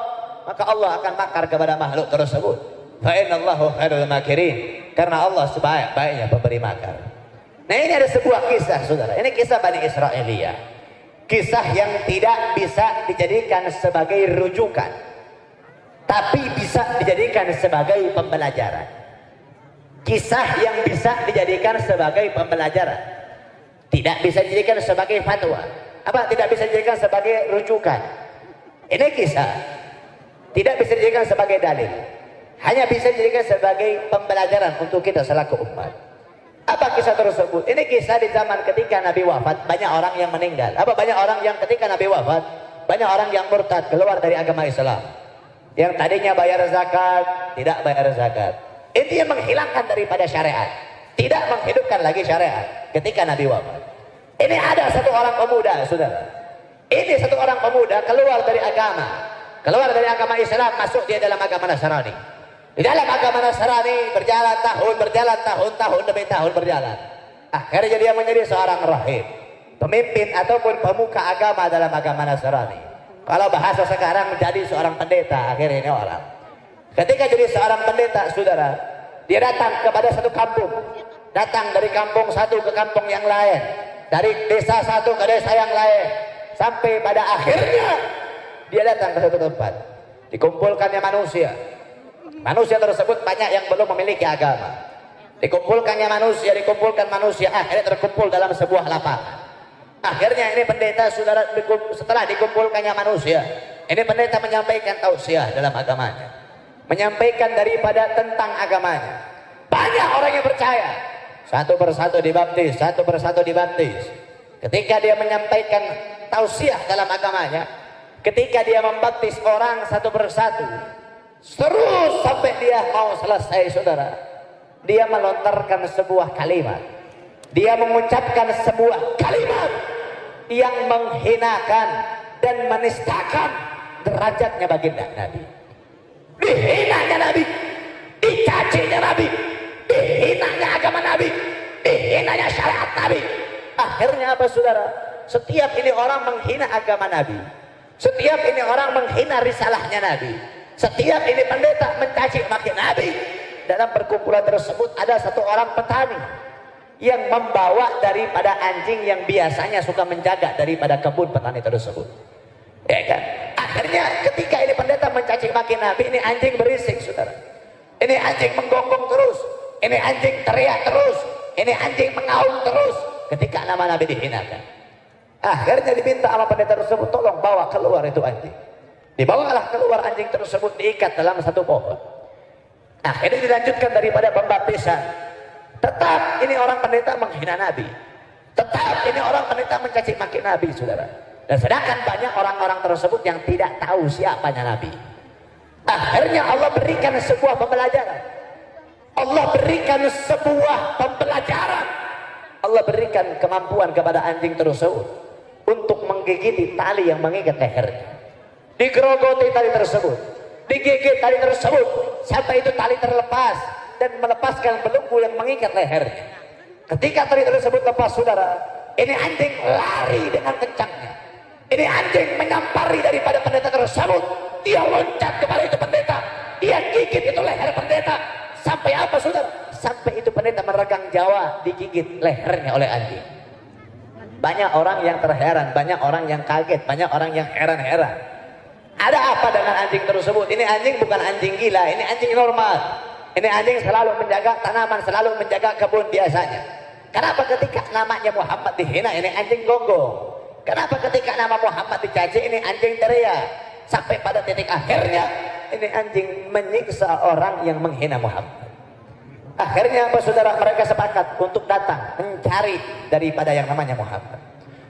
maka Allah akan makar kepada makhluk tersebut. Fa innallahu khairul makirin, karena Allah sebaik-baiknya pemberi makar. Nah, ini ada sebuah kisah, saudara. Ini kisah Bani Israiliyah. Kisah yang tidak bisa dijadikan sebagai rujukan, tapi bisa dijadikan sebagai pembelajaran. Kisah yang bisa dijadikan sebagai pembelajaran, tidak bisa dijadikan sebagai fatwa. Apa? Tidak bisa dijadikan sebagai rujukan. Ini kisah tidak bisa dijadikan sebagai dalil, hanya bisa dijadikan sebagai pembelajaran untuk kita selaku umat. Apa kisah tersebut? Ini kisah di zaman ketika Nabi wafat, banyak orang yang meninggal. Apa? Banyak orang yang ketika Nabi wafat, banyak orang yang murtad, keluar dari agama Islam. Yang tadinya bayar zakat, tidak bayar zakat. Itu yang menghilangkan daripada syariat, tidak menghidupkan lagi syariat ketika Nabi wafat. Ini ada satu orang pemuda, saudara. Ini satu orang pemuda keluar dari agama Islam, masuk dia dalam agama Nasrani. Di dalam agama Nasrani berjalan tahun demi tahun berjalan. Akhirnya dia menjadi seorang rahib, pemimpin ataupun pemuka agama dalam agama Nasrani. Kalau bahasa sekarang menjadi seorang pendeta akhirnya ini orang. Ketika jadi seorang pendeta, saudara, dia datang kepada satu kampung. Datang dari kampung satu ke kampung yang lain. Dari desa satu ke desa yang lain. Sampai pada akhirnya dia datang ke satu tempat. Dikumpulkannya manusia. Manusia tersebut banyak yang belum memiliki agama. Dikumpulkan manusia, akhirnya terkumpul dalam sebuah lapangan. Akhirnya ini pendeta, saudara, setelah dikumpulkannya manusia, ini pendeta menyampaikan tausiah dalam agamanya, menyampaikan daripada tentang agamanya. Banyak orang yang percaya, satu persatu dibaptis. Ketika dia menyampaikan tausiah dalam agamanya, ketika dia membaptis orang satu persatu, terus sampai dia mau selesai, saudara, dia melontarkan sebuah kalimat. Dia mengucapkan sebuah kalimat yang menghinakan dan menistakan derajatnya baginda Nabi. Dihinanya Nabi, dicacinya Nabi, dihinanya agama Nabi, dihinanya syariat Nabi. Akhirnya apa, saudara? Setiap ini orang menghina agama Nabi, setiap ini orang menghina risalahnya Nabi, setiap ini pendeta mencaci maki Nabi. Dalam perkumpulan tersebut ada satu orang petani yang membawa daripada anjing yang biasanya suka menjaga daripada kebun petani tersebut, ya kan? Akhirnya ketika ini pendeta mencaci maki Nabi, ini anjing berisik, saudara. Ini anjing menggonggong terus, ini anjing teriak terus, ini anjing mengaum terus ketika nama Nabi dihinakan. Akhirnya diminta sama pendeta tersebut, tolong bawa keluar itu anjing. Dibawalah keluar anjing tersebut, diikat dalam satu pohon. Akhirnya dilanjutkan daripada pembaptisan. Tetap ini orang pendeta menghina Nabi, tetap ini orang pendeta mencaci maki Nabi, saudara. Dan sedangkan banyak orang-orang tersebut yang tidak tahu siapanya Nabi. Akhirnya Allah berikan sebuah pembelajaran. Allah berikan sebuah pembelajaran. Allah berikan kemampuan kepada anjing tersebut untuk menggigiti tali yang mengikat lehernya. Digerogoti tali tersebut, digigit tali tersebut sampai itu tali terlepas dan melepaskan belenggu yang mengikat lehernya. Ketika tali tersebut lepas, saudara, ini anjing lari dengan kencangnya. Ini anjing menyampari daripada pendeta tersebut. Dia loncat kepada itu pendeta, dia gigit itu leher pendeta. Sampai apa, saudara? Sampai itu pendeta meregang nyawa, digigit lehernya oleh anjing. Banyak orang yang terheran, banyak orang yang kaget, banyak orang yang heran-heran. Ada apa dengan anjing tersebut? Ini anjing bukan anjing gila, ini anjing normal. Ini anjing selalu menjaga tanaman, selalu menjaga kebun biasanya. Kenapa ketika namanya Muhammad dihina, ini anjing gonggong? Kenapa ketika nama Muhammad dicaci, ini anjing teriak? Sampai pada titik akhirnya ini anjing menyiksa orang yang menghina Muhammad. Akhirnya apa, saudara? Mereka sepakat untuk datang mencari daripada yang namanya Muhammad.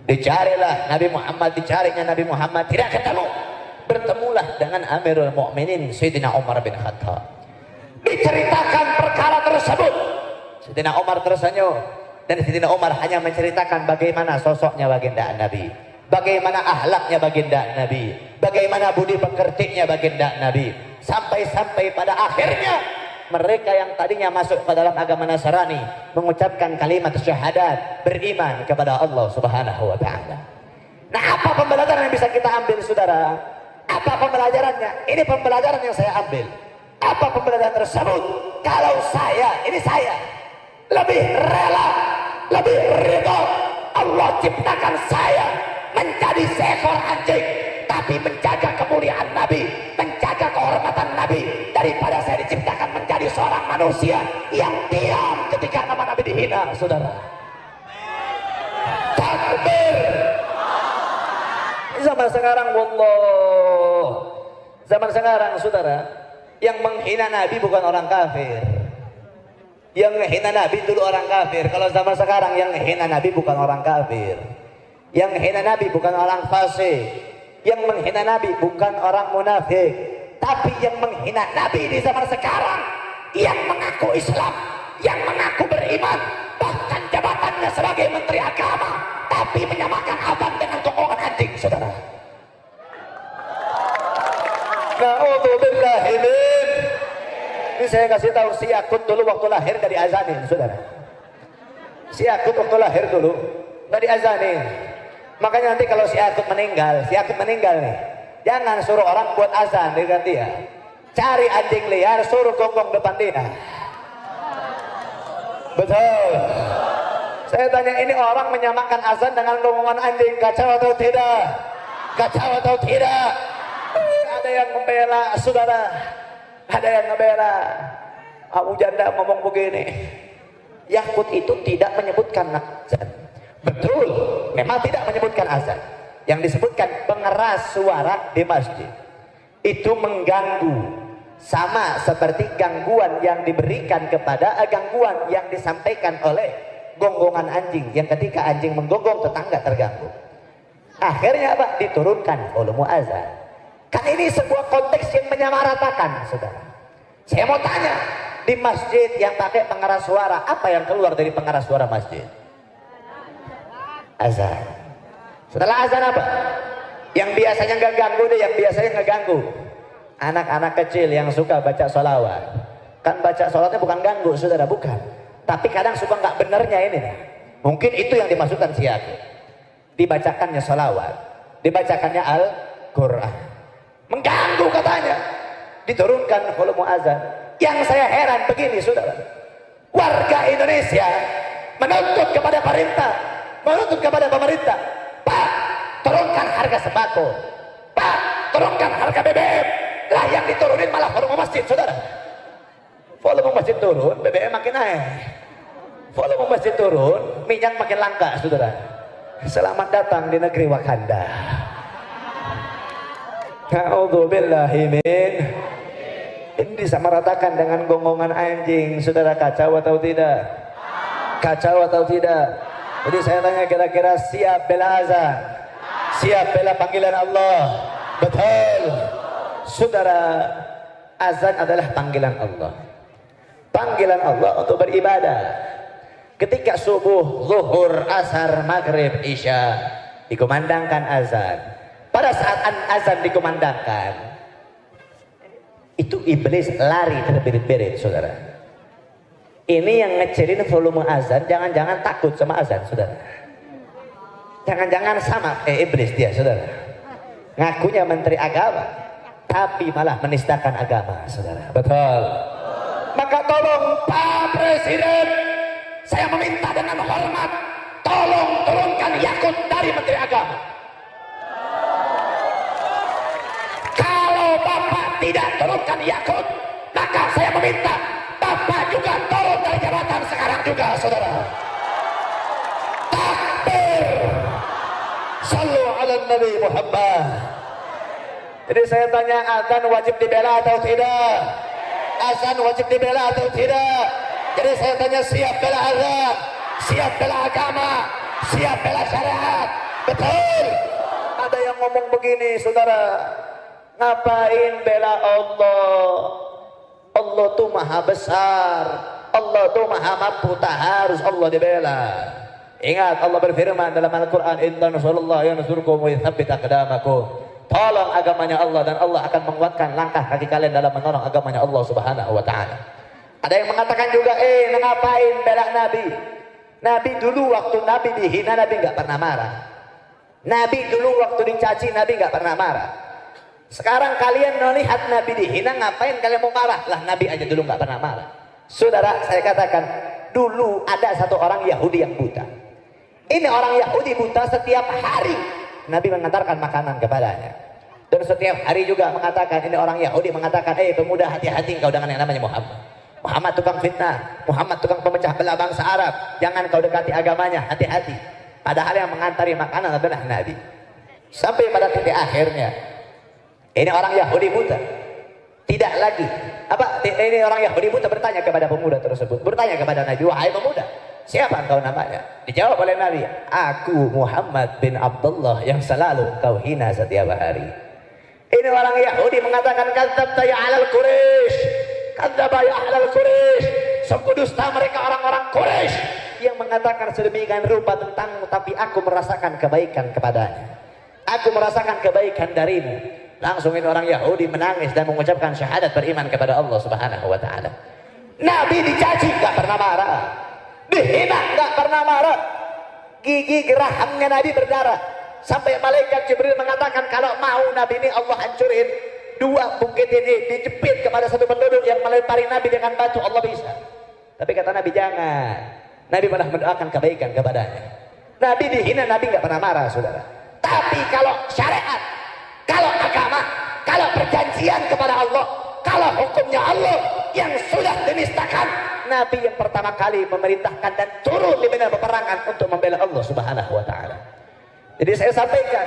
Dicarilah Nabi Muhammad, dicarinya Nabi Muhammad, tidak ketemu. Bertemulah dengan Amirul Mukminin Sayyidina Umar bin Khattab. Diceritakan perkara tersebut. Sayyidina Umar tersenyum, dan Sayyidina Umar hanya menceritakan bagaimana sosoknya baginda Nabi, bagaimana akhlaknya baginda Nabi, bagaimana budi pekertinya baginda Nabi. Sampai-sampai pada akhirnya mereka yang tadinya masuk ke dalam agama Nasrani mengucapkan kalimat syahadat, beriman kepada Allah Subhanahu wa taala. Nah, apa pembelajaran yang bisa kita ambil, saudara? Apa pembelajarannya? Ini pembelajaran yang saya ambil. Apa pembelajaran tersebut? Kalau saya lebih rela, lebih ridho Allah ciptakan saya menjadi seekor anjing, tapi menjaga kemuliaan Nabi, menjaga kehormatan Nabi, daripada saya diciptakan menjadi seorang manusia yang diam ketika nama Nabi dihina, saudara. Takbir. Zaman sekarang, wallah, zaman sekarang, saudara, yang menghina Nabi bukan orang kafir. Yang menghina Nabi dulu orang kafir. Kalau zaman sekarang yang menghina Nabi bukan orang kafir. Yang menghina Nabi bukan orang fasik. Yang menghina Nabi bukan orang munafik. Tapi yang menghina Nabi di zaman sekarang, yang mengaku Islam, yang mengaku beriman, bahkan jabatannya sebagai menteri agama, tapi menyamakan abang dengan tongkongan anjing, saudara. Na'udzubillahi min. Ini saya kasih tahu, si Akut dulu waktu lahir gak diazanin, saudara. Si Akut waktu lahir dulu gak diazanin. Makanya nanti kalau si Akut meninggal nih, jangan suruh orang buat azan diganti ya. Cari anjing liar, suruh gonggong depan dia. Betul. Saya tanya, ini orang menyamakan azan dengan gonggongan anjing, kacau atau tidak? Kacau atau tidak? Ada yang membela, saudara. Ada yang membela. Abu Janda ngomong begini, Yakut itu tidak menyebutkan azan. Betul, memang tidak menyebutkan azan. Yang disebutkan pengeras suara di masjid. Itu mengganggu. Sama seperti gangguan yang diberikan kepada gangguan yang disampaikan oleh gonggongan anjing. Yang ketika anjing menggonggong, tetangga terganggu. Akhirnya apa? Diturunkan volume azan. Kan ini sebuah konteks yang menyamaratakan, saudara. Saya mau tanya, di masjid yang pakai pengeras suara, apa yang keluar dari pengeras suara masjid? Azan. Setelah azan apa? Yang biasanya nggak ganggu deh, yang biasanya nggak ganggu. Anak-anak kecil yang suka baca sholawat. Kan baca sholawatnya bukan ganggu, saudara, bukan. Tapi kadang suka nggak benernya ini nih. Mungkin itu yang dimaksudkan siapa? Dibacakannya sholawat, dibacakannya Al-Quran. Mengganggu katanya. Diturunkan volume azan. Yang saya heran begini, saudara. Warga Indonesia menuntut kepada pemerintah, Pak, turunkan harga sembako. Pak, turunkan harga BBM. Lah yang diturunin malah volume masjid, saudara. Volume masjid turun, BBM makin naik. Volume masjid turun, minyak makin langka, saudara. Selamat datang di negeri Wakanda. A'udzubillahi min. Ini disamaratakan dengan gonggongan anjing, saudara. Kacau atau tidak? Kacau atau tidak? Jadi saya tanya, kira-kira siap bela azan? Siap bela panggilan Allah? Betul. Saudara, azan adalah panggilan Allah. Panggilan Allah untuk beribadah. Ketika subuh, zuhur, asar, maghrib, isya dikumandangkan azan. Pada saat azan dikumandangkan, itu iblis lari terbirit-birit, saudara. Ini yang ngecilin volume azan, jangan-jangan takut sama azan, saudara. Jangan-jangan sama iblis dia, saudara. Ngakunya menteri agama, tapi malah menistakan agama, saudara. Betul. Maka tolong Pak Presiden, saya meminta dengan hormat, tolong turunkan Yakut dari menteri agama. Kalau Bapak tidak turunkan Yakut, maka saya meminta Bapak juga turun dari jabatan sekarang juga, saudara. Takbir. Sallu ala Nabi Muhammad. Jadi saya tanya, azan wajib dibela atau tidak? Azan wajib dibela atau tidak? Jadi saya tanya, siap bela azan, siap bela agama, siap bela syariat? Betul. Ada yang ngomong begini, saudara, ngapain bela Allah? Allah tuh maha besar, Allah tuh maha mampu, tak harus Allah dibela. Ingat, Allah berfirman dalam Al-Quran, inna nasurullah yansurkum wa yuthabbit aqdamakum. Tolong agamanya Allah dan Allah akan menguatkan langkah kaki kalian dalam menolong agamanya Allah Subhanahu wa ta'ala. Ada yang mengatakan juga, ngapain bela Nabi? Nabi dulu waktu Nabi dihina, Nabi nggak pernah marah. Nabi dulu waktu dicaci, Nabi nggak pernah marah. Sekarang kalian melihat Nabi dihina, ngapain kalian mau marah? Lah Nabi aja dulu nggak pernah marah. Saudara, saya katakan, dulu ada satu orang Yahudi yang buta. Ini orang Yahudi buta, setiap hari Nabi mengantarkan makanan kepadanya. Dan setiap hari juga mengatakan, ini orang Yahudi mengatakan, pemuda, hati-hati kau dengan yang namanya Muhammad. Muhammad tukang fitnah, Muhammad tukang pemecah belah bangsa Arab, jangan kau dekati agamanya, hati-hati. Padahal yang mengantari makanan adalah Nabi. Sampai pada titik akhirnya, ini orang Yahudi buta, tidak lagi ini orang Yahudi buta bertanya kepada pemuda tersebut, bertanya kepada Nabi, wahai pemuda, siapa engkau namanya? Dijawab oleh Nabi, aku Muhammad bin Abdullah yang selalu kau hina setiap hari. Ini orang Yahudi mengatakan, kadzabta ya ahlal Quraisy, kadzaba ya ahlal Quraisy, sungguh dusta mereka orang-orang Quraisy yang mengatakan sedemikian rupa tentangmu, tapi aku merasakan kebaikan kepadanya, aku merasakan kebaikan darimu. Langsung ini orang Yahudi menangis dan mengucapkan syahadat beriman kepada Allah Subhanahu wa ta'ala. Nabi dicaci gak pernah marah, dihina gak pernah marah, gigi gerahamnya Nabi berdarah, sampai malaikat Jibril mengatakan kalau mau Nabi ini Allah hancurin dua bukit ini, dijepit kepada satu penduduk yang melempari Nabi dengan batu, Allah bisa. Tapi kata Nabi jangan. Nabi pernah mendoakan kebaikan kepadanya. Nabi dihina, Nabi gak pernah marah, saudara. Tapi kalau syariat, kalau agama, kalau perjanjian kepada Allah, kalau hukumnya Allah yang sudah dinistakan, Nabi yang pertama kali memerintahkan dan turun di medan peperangan untuk membela Allah Subhanahu wa ta'ala. Jadi saya sampaikan,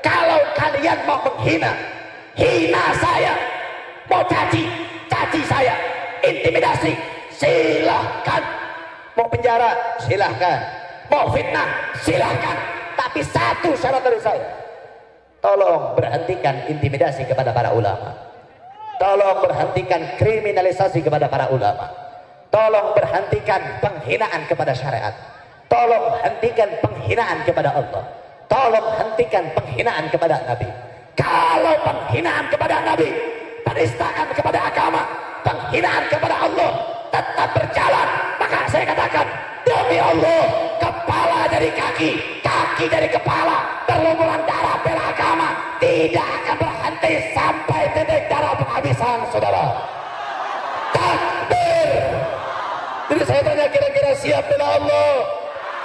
kalau kalian mau menghina, hina saya, mau caci saya, intimidasi, silahkan. Mau penjara, silahkan. Mau fitnah, silahkan. Tapi satu syarat dari saya, tolong berhentikan intimidasi kepada para ulama. Tolong berhentikan kriminalisasi kepada para ulama. Tolong berhentikan penghinaan kepada syariat. Tolong hentikan penghinaan kepada Allah. Tolong hentikan penghinaan kepada Nabi. Kalau penghinaan kepada Nabi, penistaan kepada agama, penghinaan kepada Allah tetap berjalan, maka saya katakan, demi Allah, kepala dari kaki, kaki dari kepala, berlumuran darah bela agama tidak akan berhenti sampai titik darah penghabisan, saudara. Takbir. Jadi saya tanya, kira-kira siap bela Allah,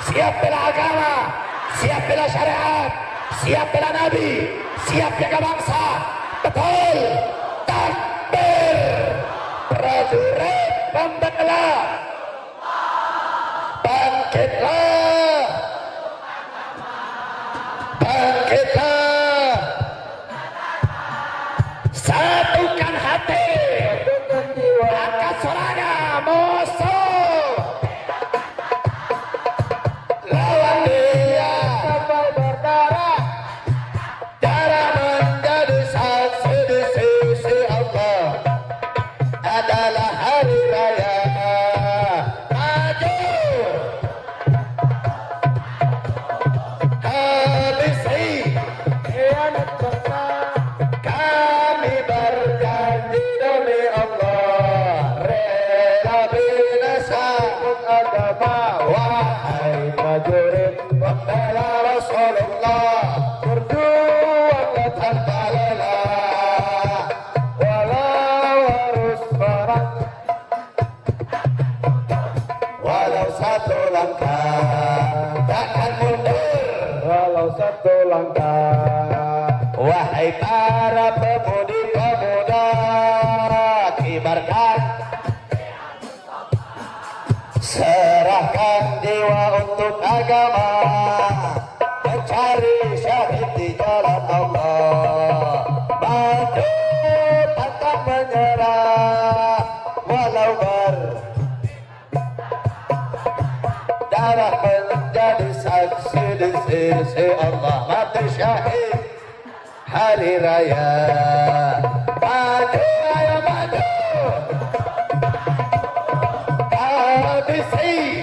siap bela agama, siap bela syariat, siap bela Nabi, siap jaga bangsa? Betul. Takbir. Prajurit Membela. Bangkitlah. Bangkitlah. Satukan hati. Angkat suaranya musuh. Lawan dia sampai berdarah. Darah menjadi saksi di sisi Allah. Adalah hari raya. Maju. Habisi khianat bangsa. Kami berjanji demi Allah, rela binasa agama. Wahai prajurit pembela Rasulullah, berjuang tanpa lelah, walau harus perang, walau satu langkah takkan mundur, walau satu langkah. Wahai para pemudi-pemuda, kibarkan, serahkan jiwa untuk agama, mencari syahid di jalan Allah. Maju pantang menyerah, walau berdarah menjadi saksi di sisi Allah. Mati syahid hari raya. Maju, ayo maju. Habisi.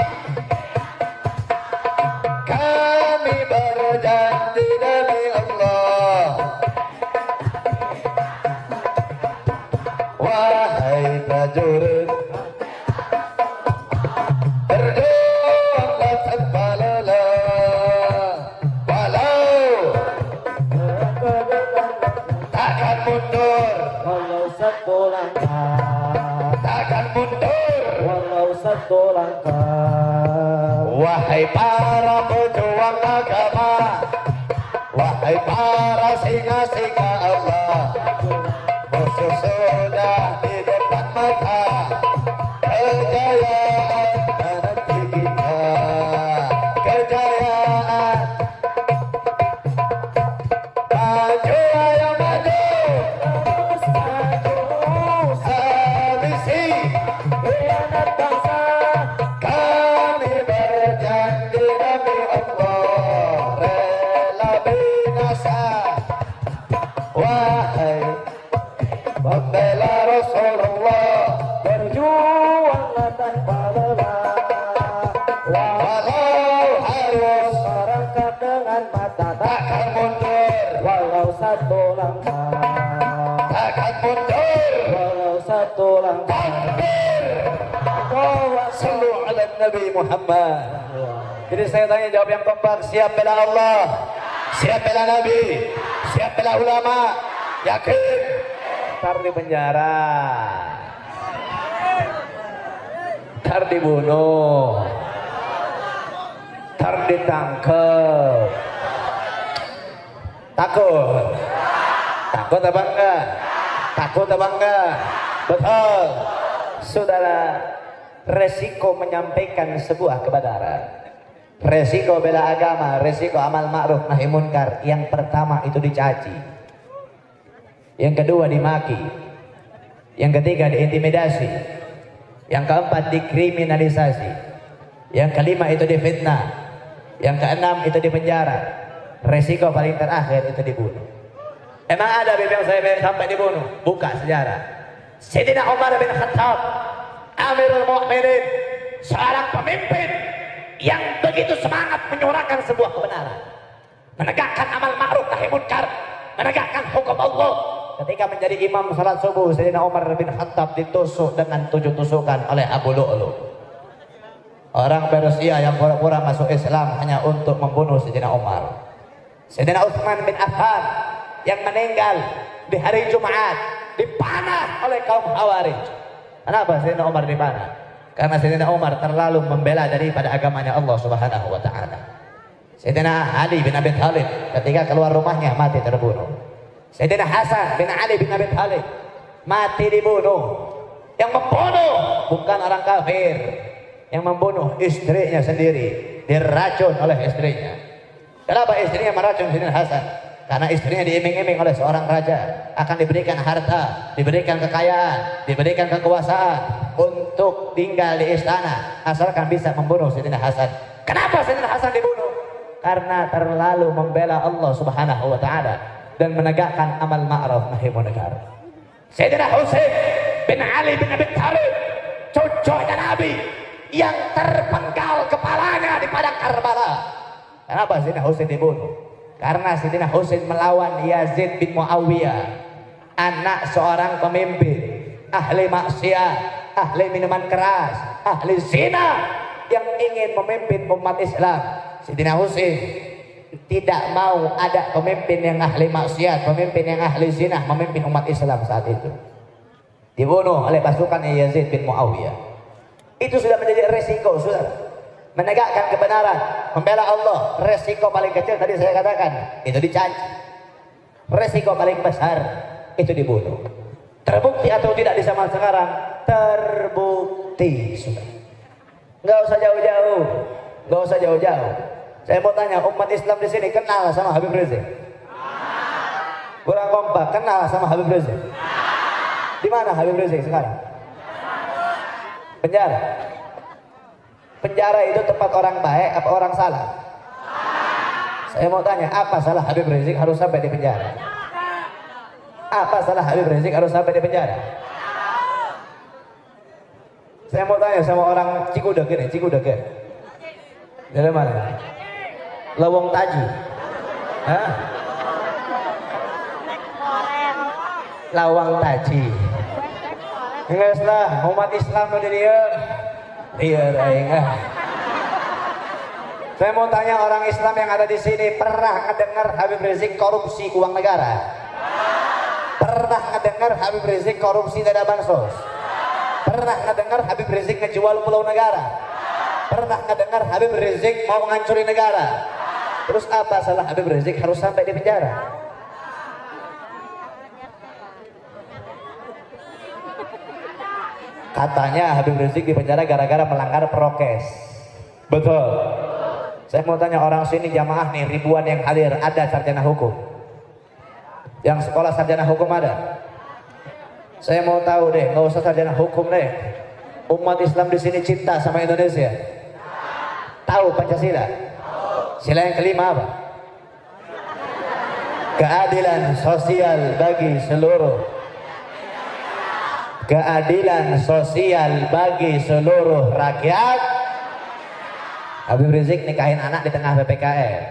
Kami berjanji demi Allah. Wahai prajurit, berjuanglah tanpa lelah, walau takkan mundur, Walau satu langkah, takkan mundur. walau satu langkah. Wahai para pejuang agama, wahai para singa-singa Allah, musuh sudah di depan mata, kejayaan menanti kita, kejayaan. Maju, ayo maju. Habisi Khianat bangsa, kami berjanji demi Allah, rela binasa. Wahai pembela Rasulullah, berjuanglah tanpa lelah, walau harus merangkak dengan mata, takkan mundur, walau satu langkah, takkan mundur. walau satu langkah. Sallu ala Nabi Muhammad. Jadi saya tanya jawab yang kompak, siap bela Allah, siap bela Nabi, siap bela ulama, yakin? Ntar di penjara, ntar dibunuh, ntar ditangkep. Takut? Takut apa enggak? Takut apa enggak? Betul. Saudara, resiko menyampaikan sebuah kebenaran, resiko bela agama, resiko amal ma'ruf nahi munkar, yang pertama itu dicaci, yang kedua dimaki, yang ketiga diintimidasi, yang keempat dikriminalisasi, yang kelima itu difitnah, yang keenam itu dipenjara, resiko paling terakhir itu dibunuh. Emang ada yang saya sampai dibunuh? Buka sejarah. Sayyidina Umar bin Khattab, Amirul Mukminin, seorang pemimpin yang begitu semangat menyuarakan sebuah kebenaran, menegakkan amal ma'ruf nahi munkar, menegakkan hukum Allah. Ketika menjadi imam salat subuh, Sayyidina Umar bin Khattab ditusuk dengan 7 tusukan oleh Abu Lu'lu, orang Persia yang pura-pura masuk Islam hanya untuk membunuh Sayyidina Umar. Sayyidina Utsman bin Affan yang meninggal di hari Jumat dipanah oleh kaum Khawarij. Kenapa Sayyidina Umar dipanah? Karena Sayyidina Umar terlalu membela daripada agamanya Allah Subhanahu wa taala. Sayyidina Ali bin Abi Thalib ketika keluar rumahnya mati terbunuh. Sayyidina Hasan bin Ali bin Abi Thalib mati dibunuh. Yang membunuh bukan orang kafir. Yang membunuh istrinya sendiri, diracun oleh istrinya. Kenapa istrinya meracun Sayyidina Hasan? Karena istrinya diiming-iming oleh seorang raja akan diberikan harta, diberikan kekayaan, diberikan kekuasaan untuk tinggal di istana asalkan bisa membunuh Sayyidina Hasan. Kenapa Sayyidina Hasan dibunuh? Karena terlalu membela Allah Subhanahu wa taala dan menegakkan amal ma'ruf nahi munkar. Sayyidina Husain bin Ali bin Abi Thalib, cucunya Nabi yang terpenggal kepalanya di padang Karbala. Kenapa Sayyidina Husain dibunuh? Karena Sayyidina Husain melawan Yazid bin Muawiyah, anak seorang pemimpin ahli maksiat, ahli minuman keras, ahli zina yang ingin memimpin umat Islam. Sayyidina Husain tidak mau ada pemimpin yang ahli maksiat, pemimpin yang ahli zina memimpin umat Islam saat itu. Dibunuh oleh pasukan Yazid bin Muawiyah. Itu sudah menjadi resiko, saudara. Menegakkan kebenaran, membela Allah. Resiko paling kecil tadi saya katakan itu dicaci. Resiko paling besar itu dibunuh. Terbukti atau tidak di zaman sekarang? Terbukti, sudah. Nggak usah jauh-jauh, nggak usah jauh-jauh. Saya mau tanya, umat Islam di sini kenal sama Habib Rizik? Kurang kompak, kenal sama Habib Rizik? Di mana Habib Rizik sekarang? Penjara. Penjara itu tempat orang baik apa orang salah? Saya mau tanya, apa salah Habib Rizik harus sampai di penjara? Apa salah Habib Rizik harus sampai di penjara? Saya mau tanya sama orang Cikudeg ini, Cikudeg ya? Dari mana? Lawang Taji. Hah? Lawang Taji. Enggak lah, umat Islam udah dia. Iya, saya mau tanya orang Islam yang ada di sini, pernah ngedengar Habib Rizik korupsi uang negara? Pernah ngedengar Habib Rizik korupsi dana bansos? Pernah ngedengar Habib Rizik ngejual pulau negara? Pernah ngedengar Habib Rizik mau menghancurin negara? Terus apa salah Habib Rizik harus sampai di penjara? Katanya Habib Rizik di penjara gara-gara melanggar prokes. Betul. Saya mau tanya orang sini jamaah nih, ribuan yang hadir, ada sarjana hukum? Yang sekolah sarjana hukum ada? Saya mau tahu deh, nggak usah sarjana hukum deh. Umat Islam di sini cinta sama Indonesia? Tahu Pancasila? Sila yang kelima apa? Keadilan sosial bagi seluruh. Keadilan sosial bagi seluruh rakyat. Habib Rizik nikahin anak di tengah PPKM,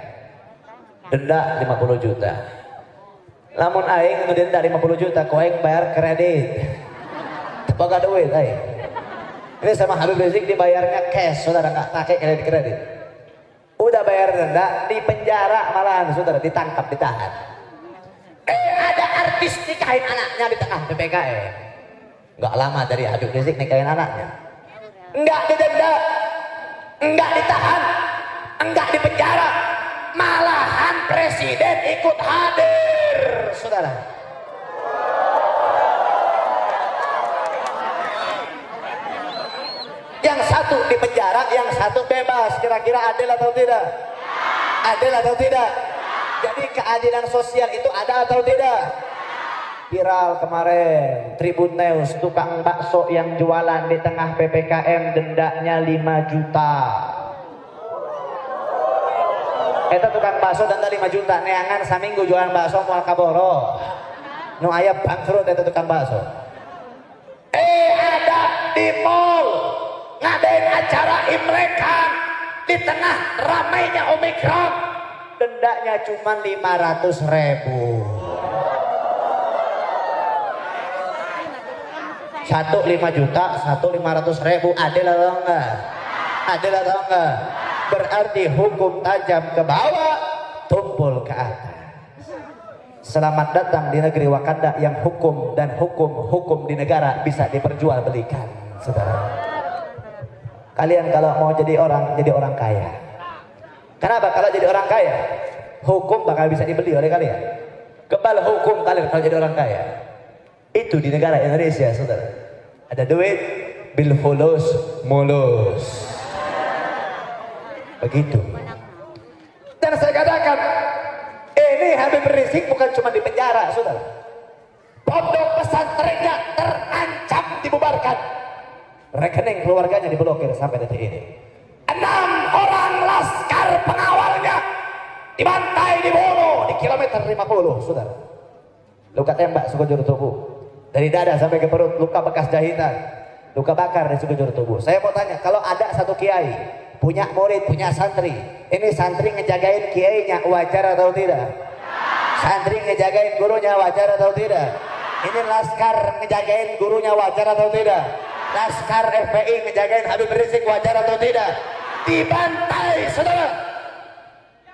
denda 50 juta. Lamun aing ngedenda 50 juta, kau aing bayar kredit. Tepaga duit aing. Ini sama Habib Rizik dibayarnya cash, saudara, nggak pakai kredit. Udah bayar denda, di penjara malahan, saudara, ditangkap, ditahan. Ada artis nikahin anaknya di tengah PPKM. Nggak lama dari Habib Rizik nikahin anaknya, nggak didenda, nggak ditahan, nggak dipenjara, malahan presiden ikut hadir, saudara. Yang satu dipenjara, yang satu bebas. Kira-kira adil atau tidak? Adil atau tidak? Jadi keadilan sosial itu ada atau tidak? Viral kemarin, Tribun News, tukang bakso yang jualan di tengah PPKM dendanya 5 juta. Itu tukang bakso denda 5 juta, neangan saminggu jualan bakso mual kaboro. Nu aya bangkrut itu tukang bakso. Ada di mall ngadain acara Imlekan di tengah ramainya Omikron, dendanya cuma 500.000. Satu 5 juta, satu 500.000. Adil atau enggak? Adil atau enggak? Berarti hukum tajam ke bawah, tumpul ke atas. Selamat datang di negeri Wakanda yang hukum dan hukum di negara bisa diperjualbelikan, saudara. Kalian kalau mau jadi orang kaya. Kenapa? Kalau jadi orang kaya, hukum bakal bisa dibeli oleh kalian. Kebal hukum kalian kalau jadi orang kaya. Itu di negara Indonesia, saudara. Ada duit, bil fulus mulus. Begitu. Dan saya katakan, ini Habib Rizik bukan cuma di penjara, saudara. Pondok pesantrennya terancam dibubarkan. Rekening keluarganya diblokir sampai detik ini. 6 orang laskar pengawalnya dibantai, dibunuh di kilometer 50, saudara. Luka tembak sekujur tubuh, dari dada sampai ke perut, luka bekas jahitan, luka bakar di sekujur tubuh. Saya mau tanya, kalau ada satu kiai punya murid, punya santri, ini santri ngejagain kiainya, wajar atau tidak? Santri ngejagain gurunya, wajar atau tidak? Ini laskar ngejagain gurunya, wajar atau tidak? Laskar FPI ngejagain Habib Rizik, wajar atau tidak? Dibantai, saudara.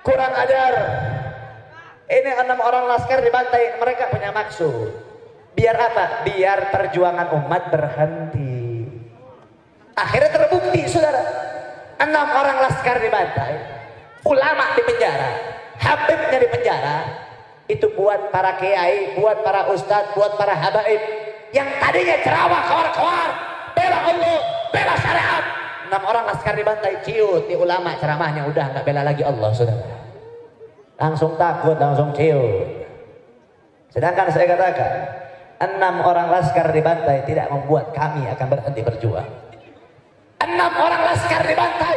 Kurang ajar. Ini 6 orang laskar dibantai, mereka punya maksud. Biar apa? Biar perjuangan umat berhenti. Akhirnya terbukti, saudara. 6 orang laskar dibantai, ulama di penjara, habibnya di penjara. Itu buat para kiai, buat para ustadz, buat para habaib yang tadinya ceramah kawar-kawar, bela Allah, bela syariat. 6 orang laskar dibantai, ciut di ulama ceramahnya, udah nggak bela lagi Allah, saudara. Langsung takut, langsung ciut. Sedangkan saya katakan, 6 orang laskar dibantai tidak membuat kami akan berhenti berjuang. 6 orang laskar dibantai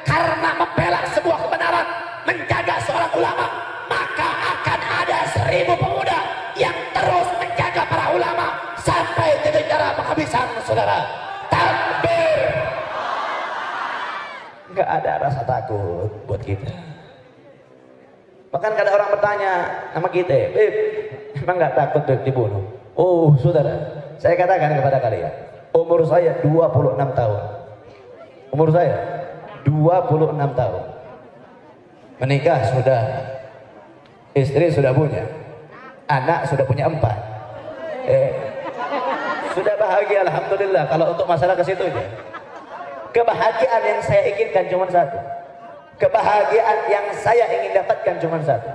karena membela sebuah kebenaran, menjaga seorang ulama, maka akan ada 1000 pemuda yang terus menjaga para ulama sampai titik darah penghabisan, saudara. Takbir. Nggak ada rasa takut buat kita. Bahkan kadang orang bertanya sama kita, Beb, emang nggak takut Beb dibunuh? Oh saudara, saya katakan kepada kalian, umur saya 26 tahun. Umur saya 26 tahun. Menikah sudah, istri sudah punya, anak sudah punya 4. Sudah bahagia, alhamdulillah. Kalau untuk masalah ke situ aja. Kebahagiaan yang saya inginkan cuma satu. Kebahagiaan yang saya ingin dapatkan cuma satu.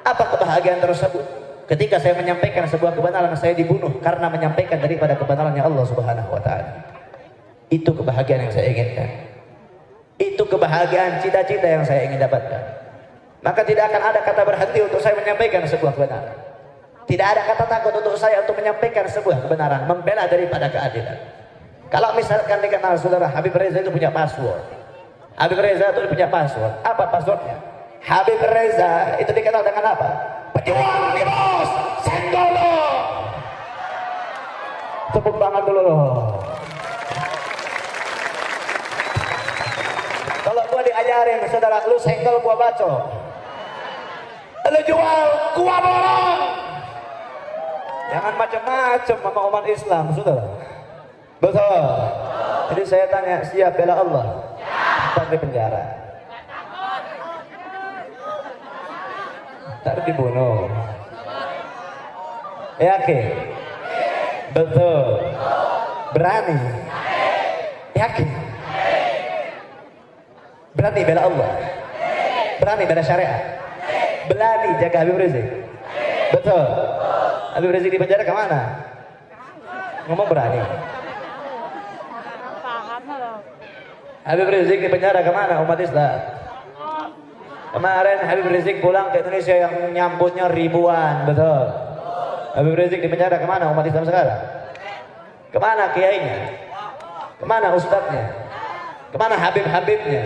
Apa kebahagiaan tersebut? Ketika saya menyampaikan sebuah kebenaran, saya dibunuh karena menyampaikan daripada kebenarannya Allah Subhanahu wa taala. Itu kebahagiaan yang saya inginkan. Itu kebahagiaan cita-cita yang saya ingin dapatkan. Maka tidak akan ada kata berhenti untuk saya menyampaikan sebuah kebenaran. Tidak ada kata takut untuk saya untuk menyampaikan sebuah kebenaran, membela daripada keadilan. Kalau misalkan dikenal saudara, Habib Reza itu punya password. Habib Reza itu punya password. Apa passwordnya? Habib Reza itu dikenal dengan apa? Pejuang nih bos, senggol lo. Tepuk tangan dulu loh. Kalau gua diajarin saudara, lu senggol gua bacok, lu jual gua borong. Jangan macam-macam sama umat Islam, saudara. Betul. Jadi saya tanya, siap bela Allah? Tak di penjara, tak dibunuh. Yakin? Betul. Berani? Yakin? Berani bela Allah? Berani bela syariat? Berani jaga Habib Rizik? Betul. Habib Rizik di penjara kemana? Ngomong berani. Habib Rizik di penjara kemana umat Islam? Kemarin Habib Rizik pulang ke Indonesia yang nyambutnya ribuan, betul. Habib Rizik di penjara kemana umat Islam sekarang? Kemana kiainya? Kemana ustadznya? Kemana Habib-Habibnya?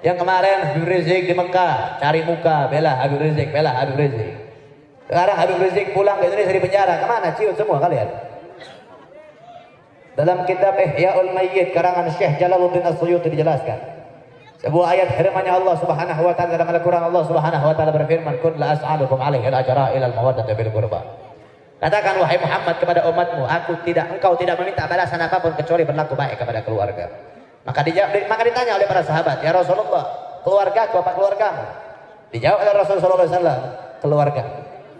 Yang kemarin Habib Rizik di Mekah cari muka, bela Habib Rizik, bela Habib Rizik. Sekarang Habib Rizik pulang ke Indonesia di penjara, kemana? Ciut semua kalian. Dalam kitab Ihya'ul Mayyit karangan Syekh Jalaluddin As-Suyuti dijelaskan sebuah ayat firman-Nya Allah Subhanahu wa taala dalam Al-Qur'an. Allah Subhanahu wa taala berfirman, "Qul la as'alukum 'alaihi al-ajra ila al-mawaddati bil qurba." Katakan wahai Muhammad kepada umatmu, engkau tidak meminta balasan apapun kecuali berlaku baik kepada keluarga. Maka ditanya oleh para sahabat, "Ya Rasulullah, keluargaku apa keluargamu?" Dijawab oleh Rasulullah sallallahu alaihi wasallam, "Keluarga."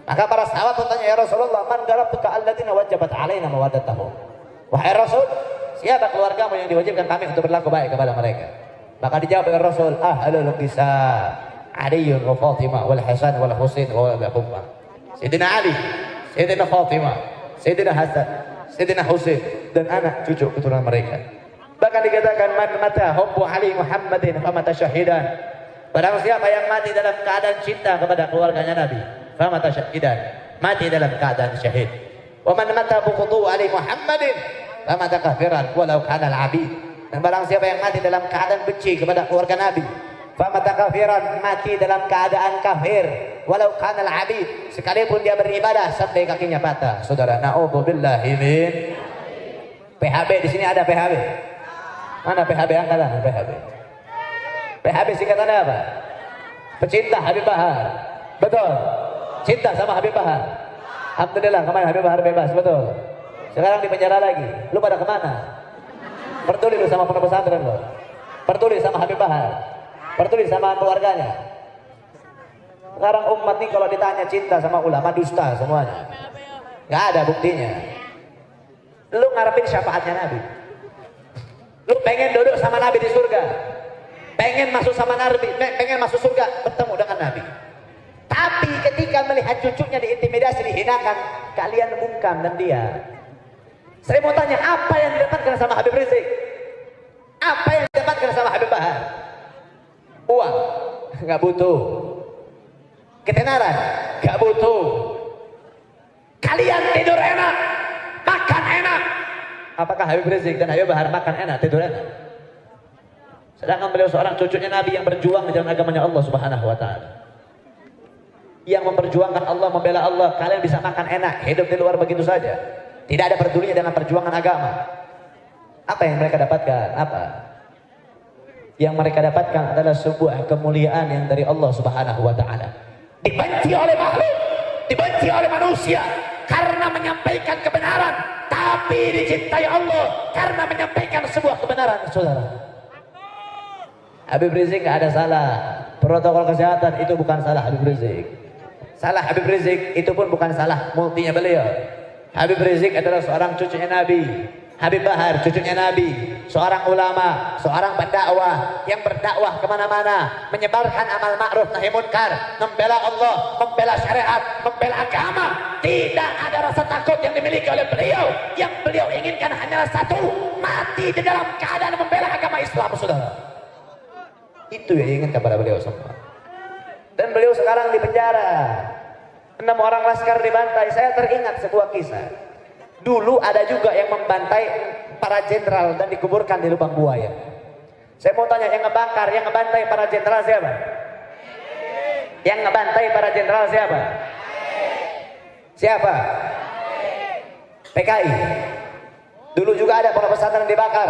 Maka para sahabat bertanya, "Ya Rasulullah, man darabtuka alladziina wajabat 'alaina mawaddatuhum?" Wahai Rasul, siapa keluargamu yang diwajibkan kami untuk berlaku baik kepada mereka? Maka dijawab oleh Rasul, ahlul qisah, Aliun wa Fatimah wal Hasan wal Husain wa Abu Bakar. Sayyidina Ali, Sayyidina Fatimah, Sayyidina Hasan, Sayyidina Husain dan anak cucu keturunan mereka. Bahkan dikatakan man mata hubbu Ali Muhammadin famata syahidan. Barang siapa yang mati dalam keadaan cinta kepada keluarganya Nabi, famata syahidan, mati dalam keadaan syahid. Wa man mata bughdu Ali Muhammadin famata kafiran walau kana al-abid. Dan barang siapa yang mati dalam keadaan benci kepada keluarga Nabi, famata kafiran, mati dalam keadaan kafir walau kana al-abid, sekalipun dia beribadah sampai kakinya patah. Saudara, na'udzubillahi min PHB. Di sini ada PHB. Mana PHB angkatan? PHB singkatannya apa? Pecinta Habib Bahar. Betul. Cinta sama Habib Bahar. Alhamdulillah kemarin Habib Bahar bebas, betul. Sekarang di penjara lagi. Lu pada kemana? Peduli lu sama pondok pesantren lu. Peduli sama Habib Bahar. Peduli sama keluarganya. Sekarang umat nih kalau ditanya cinta sama ulama dusta semuanya. Gak ada buktinya. Lu ngarepin syafaatnya Nabi. Lu pengen duduk sama Nabi di surga, pengen masuk sama Nabi, pengen masuk surga, bertemu dengan Nabi. Tapi ketika melihat cucunya diintimidasi, dihinakan, kalian bungkam dan dia. Saya mau tanya, apa yang didapatkan sama Habib Rizik? Apa yang didapatkan sama Habib Bahar? Uang? Nggak butuh. Ketenaran? Nggak butuh. Kalian tidur enak, makan enak. Apakah Habib Rizik dan Habib Bahar makan enak, tidur enak? Sedangkan beliau seorang cucunya Nabi yang berjuang di jalan agamanya Allah Subhanahu wa taala. Yang memperjuangkan Allah, membela Allah. Kalian bisa makan enak, hidup di luar begitu saja. Tidak ada pedulinya dengan perjuangan agama. Apa yang mereka dapatkan? Apa? Yang mereka dapatkan adalah sebuah kemuliaan yang dari Allah Subhanahu wa taala. Dibenci oleh makhluk, dibenci oleh manusia karena menyampaikan kebenaran, tapi dicintai Allah karena menyampaikan sebuah kebenaran, saudara. Habib Rizik nggak ada salah. Protokol kesehatan itu bukan salah Habib Rizik. Salah Habib Rizik itu pun bukan salah multinya beliau. Habib Rizik adalah seorang cucunya Nabi. Habib Bahar cucunya Nabi, seorang ulama, seorang pendakwah yang berdakwah kemana-mana, menyebarkan amal ma'ruf nahi munkar, membela Allah, membela syariat, membela agama. Tidak ada rasa takut yang dimiliki oleh beliau. Yang beliau inginkan hanyalah satu, mati di dalam keadaan membela agama Islam, saudara. Itu yang ingin kepada beliau semua. Dan beliau sekarang di penjara. 6 orang laskar dibantai. Saya teringat sebuah kisah. Dulu ada juga yang membantai para jenderal dan dikuburkan di lubang buaya. Saya mau tanya, yang ngebakar, yang ngebantai para jenderal siapa? Yang ngebantai para jenderal siapa? Siapa? PKI. Dulu juga ada pondok pesantren dibakar,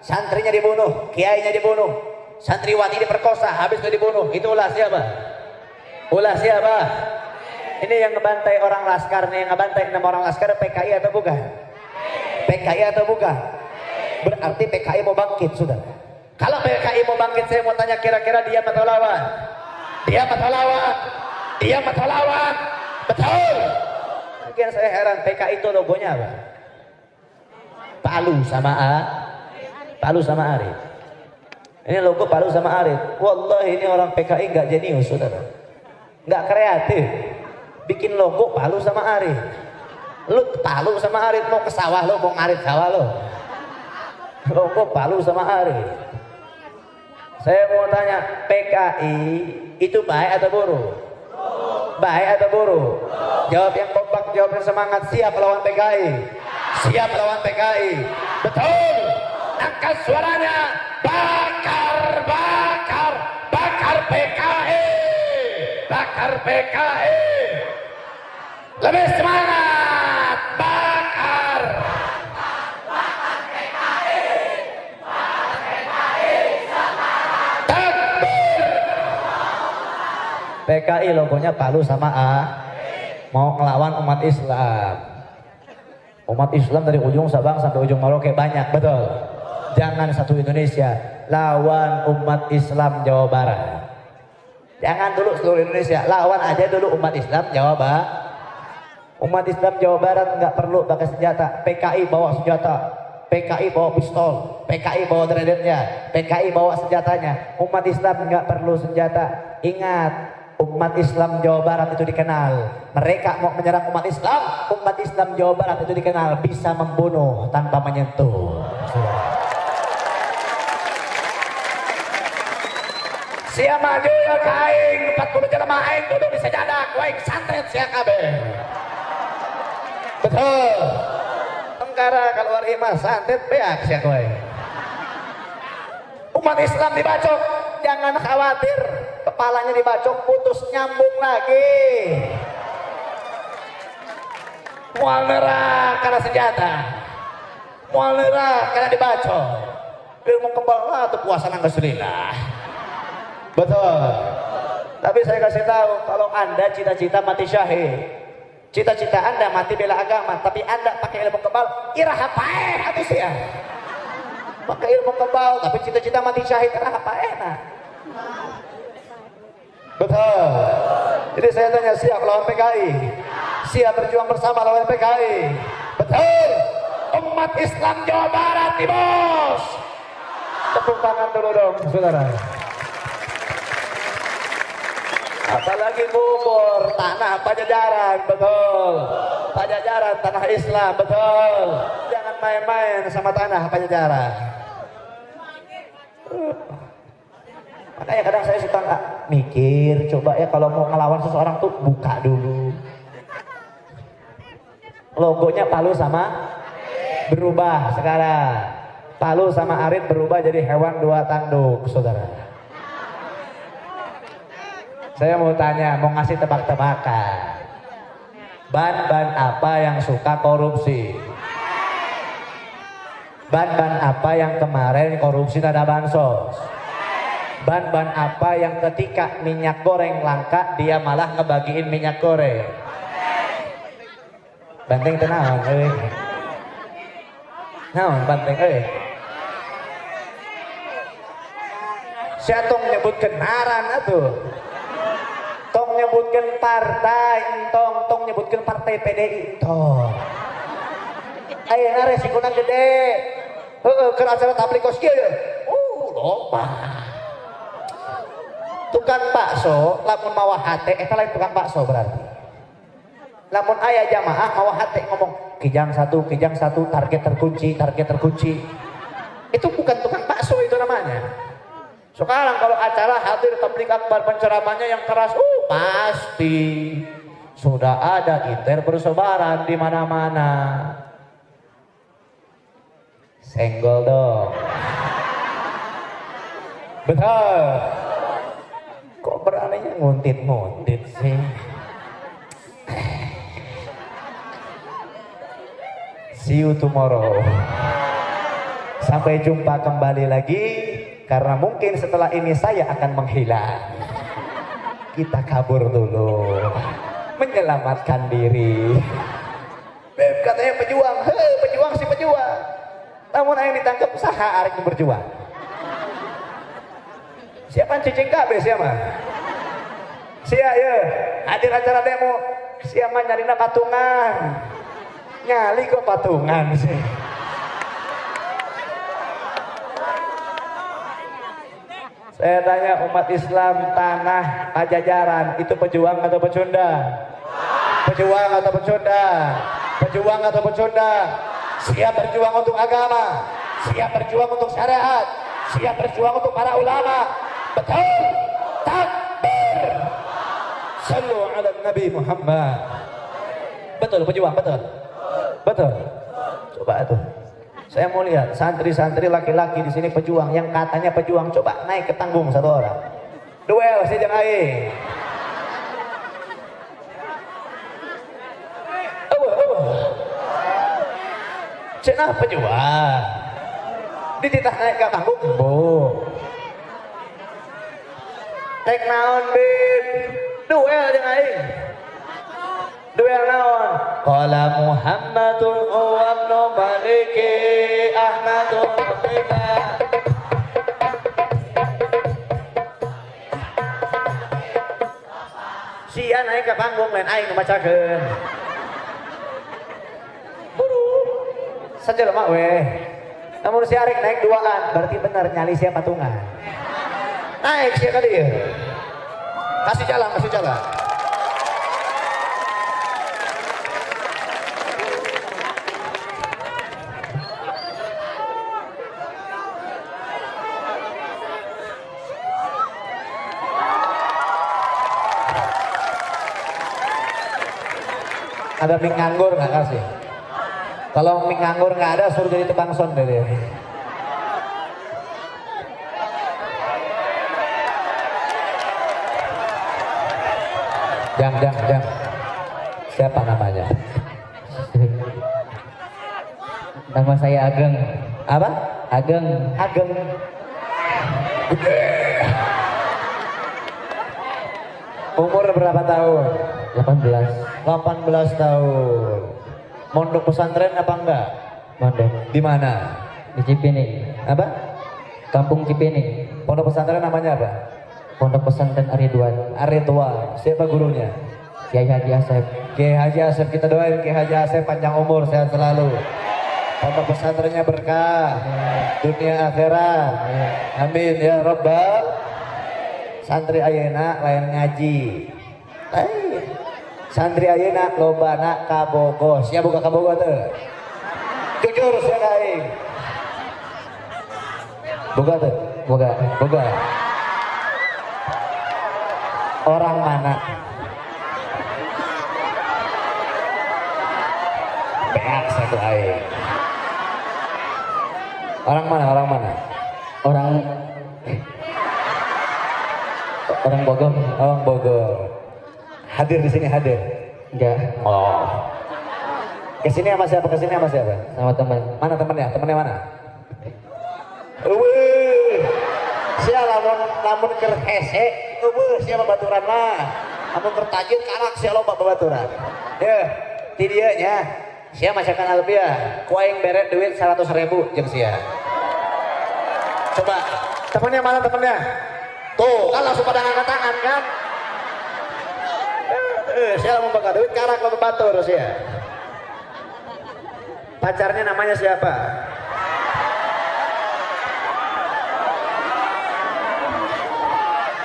santrinya dibunuh, kiainya dibunuh, santriwati diperkosa, habis itu dibunuh. Itu ulah siapa? Ulah siapa? Ini yang ngebantai orang laskar nih, yang ngebantai 6 orang laskar, PKI atau bukan? PKI atau bukan? Berarti PKI mau bangkit, sudah. Kalau PKI mau bangkit, saya mau tanya, kira-kira dia atau lawan? Dia atau lawan? Dia atau lawan? Betul. Mungkin saya heran, PKI itu logonya apa? Palu sama A, Palu sama Arif. Ini logo Palu sama Arif. Wallahi ini orang PKI nggak jenius, saudara. Nggak kreatif. Bikin logo Palu sama Arif. Lu Palu sama Arif mau ke sawah lo, mau ngarit sawah lo. Logo Palu sama Arif. Saya mau tanya, PKI itu baik atau buruk? Baik atau buruk? Jawab yang kompak, jawab yang semangat. Siap lawan PKI? Siap lawan PKI? Betul. Angkat suaranya. Bakar, bakar, bakar PKI. Bakar PKI. Lebih semangat. Bakar. Bakar PKI. Bakar PKI. Takbir. PKI logonya Palu sama A. Mau ngelawan umat Islam. Umat Islam dari ujung Sabang sampai ujung Merauke banyak, betul. Jangan satu Indonesia, lawan umat Islam Jawa Barat. Jangan dulu seluruh Indonesia, lawan aja dulu umat Islam Jawa Barat. Umat Islam Jawa Barat nggak perlu pakai senjata. PKI bawa senjata, PKI bawa pistol, PKI bawa dreadednya, PKI bawa senjatanya. Umat Islam nggak perlu senjata. Ingat, umat Islam Jawa Barat itu dikenal. Mereka mau menyerang umat Islam Jawa Barat itu dikenal bisa membunuh tanpa menyentuh. Sia maju ya kain 40 jelema aing duduk di sajadah wae santet sia kabeh. Betul. Tengkara keluar imah santet beak sia wae. Umat Islam dibacok, jangan khawatir. Kepalanya dibacok putus nyambung lagi. Mual nerah karena senjata. Mual nerah karena dibacok. Ilmu kembal lah tuh puasa nang kesulina. Betul. Tapi saya kasih tahu, kalau Anda cita-cita mati syahid, cita-cita Anda mati bela agama, tapi Anda pakai ilmu kebal, iraha paeh atuh sia. Pakai ilmu kebal, tapi cita-cita mati syahid iraha paeh nah. Betul. Jadi saya tanya, siap lawan PKI? Siap berjuang bersama lawan PKI? Betul. Umat Islam Jawa Barat nih bos. Tepuk tangan dulu dong, saudara. Apalagi Bogor, tanah Pajajaran, betul. Pajajaran, tanah Islam, betul. Jangan main-main sama tanah Pajajaran. Makanya kadang saya suka nggak mikir, coba ya kalau mau ngelawan seseorang tuh buka dulu. Logonya Palu sama berubah sekarang. Palu sama Arit berubah jadi hewan dua tanduk, saudara. Saya mau tanya, mau ngasih tebak-tebakan. Ban-ban apa yang suka korupsi? Ban-ban apa yang kemarin korupsi ada bansos? Ban-ban apa yang ketika minyak goreng langka dia malah ngebagiin minyak goreng? Banteng tenang, naon banteng saya tong nyebutkeun ngaran atuh. Tong nyebutkeun partai tong nyebutkeun partai PDI entong. Ayeuna resikona gede. Heeh, keur acara tabligh kieu. Loba. Tukang bakso lamun mawa hate eta lain tukang bakso berarti. Lamun aya jamaah mawa hate ngomong kijang satu target terkunci. Itu bukan tukang bakso itu namanya. Sekarang kalau acara hadir tabligh akbar penceramahnya yang keras, pasti sudah ada iter bersebaran di mana-mana. Senggol dong. Betul. Kok beraninya nguntit sih? See you tomorrow. Sampai jumpa kembali lagi. Karena mungkin setelah ini saya akan menghilang. Kita kabur dulu. Menyelamatkan diri. Beb katanya pejuang. Pejuang si pejuang. Namun yang ditangkap saha arek berjuang. Siapa cicing kabeh siapa? Sia ya. Hadir acara demo. Siapa nyarina patungan. Nyali kok patungan sih. Saya tanya umat Islam tanah Pajajaran itu pejuang atau pecundang? Pejuang atau pecundang? Pejuang atau pecundang? Siap berjuang untuk agama, siap berjuang untuk syariat, siap berjuang untuk para ulama. Betul? Takbir. Sallu ala Nabi Muhammad. Betul pejuang, betul. Betul. Coba tuh. Saya mau lihat santri-santri laki-laki di sini pejuang yang katanya pejuang, coba naik ke tanggung satu orang. Duel si jeung aing. Cenah pejuang. Dititah naik ke tanggung, naik naon bib? Duel jeung aing. Duel naon? Qala Muhammadun wa ibnu Maliki Ahmadul Muqtada. Sia naik ke panggung lain aing macakeun. Buru. Sajelema we. Namun si arek naik duaan, berarti bener nyali sia patungan. Naik sia ka dieu. Kasih jalan, kasih jalan. Ada mie nganggur nggak kasih? Kalau mie nganggur nggak ada, suruh jadi tukang son deh dia. Jang. Siapa namanya? Nama saya Ageng. Apa? Ageng. Ageng. Umur berapa tahun? 18. 18 tahun. Mondok pesantren apa enggak? Mondok. Di mana? Di Cipining. Apa? Kampung Cipining. Pondok pesantren namanya apa? Pondok pesantren Aridwan. Aridwan. Siapa gurunya? Kiai Haji Asep. Kiai Haji Asep, kita doain Kiai Haji Asep panjang umur, sehat selalu. Pondok pesantrennya berkah, dunia akhirat. Amin ya Rabbal. Santri ayeuna lain ngaji. Santri ayeuna lobana kabogo. Sia buka kabogo teu? Jujur sia aing. Boga teu? Boga. Orang mana? Beak satu aing. Orang mana? Orang Bogor. Orang Bogor. Hadir di sini hadir. Enggak. Oh. Kesini sama siapa? Sama teman. Mana temannya? Temannya mana? Wih. Sia lamun keur hese, sia babaturan mah. Lamun keur tajir karak sia loba babaturan. Ya, ti dieu nya. Sia masakan albiah, ku aing bere duit 100.000 jeung sia. Coba, temannya mana temannya? Tuh, kan langsung pada ngangkat tangan kan? Sia mau bakal duit karak lo batur sia. Pacarnya namanya siapa?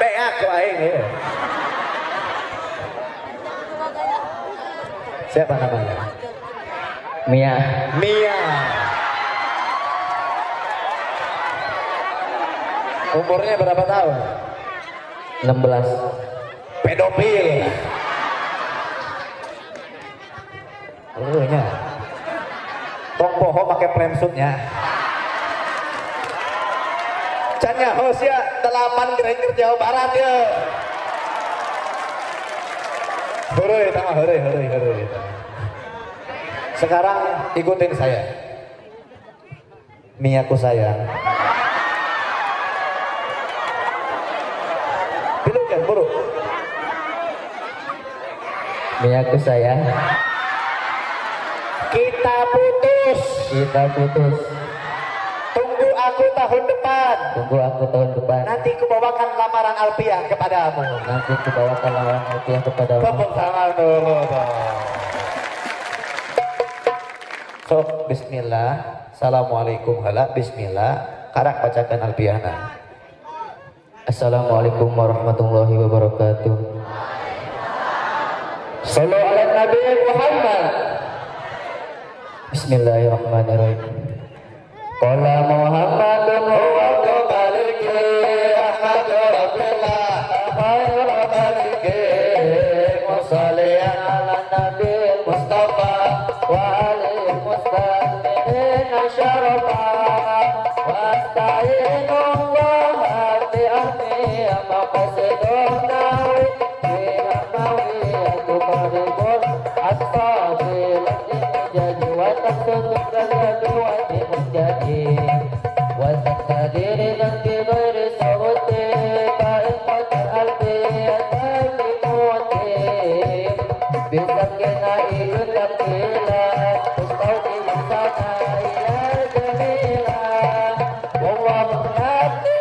Beak ku aing ya. Siapa namanya? Mia. Umurnya berapa tahun? 16. Pedofil. Nya. Tong poho pakai premsutnya. Cannya hosia 8 Granger Jawa Barat ya. Hore, tama hore. Sekarang ikutin saya. Miaku sayang. Pilihkan buru. Miaku sayang. Kita putus. Tunggu aku tahun depan. Nanti kubawakan lamaran Alpiah kepadamu. Tepuk tangan dulu dong. So, bismillah. Assalamualaikum hala. Bismillah. Karak bacakan Alpiahna. Assalamualaikum warahmatullahi wabarakatuh. Sallu ala Nabi Muhammad. Bismillahirrahmanirrahim. Qala Muhammadun huwa qabaliki Ahmadu Rabbullah khairu maliki Musalliyan ala Nabi Mustafa wa alihi muslimin syarafa wa asta'inu Allah bi ahmi maqasidun nawi bi amawi atubaribun at-tabil jadi wa taqsudun jadi wa jadi wa taqdiri dan bi ghairi sawti fa'inqat al-biyatan limuti bisakina ilu taqila ustaudi sana ila jamila wallahu nabdi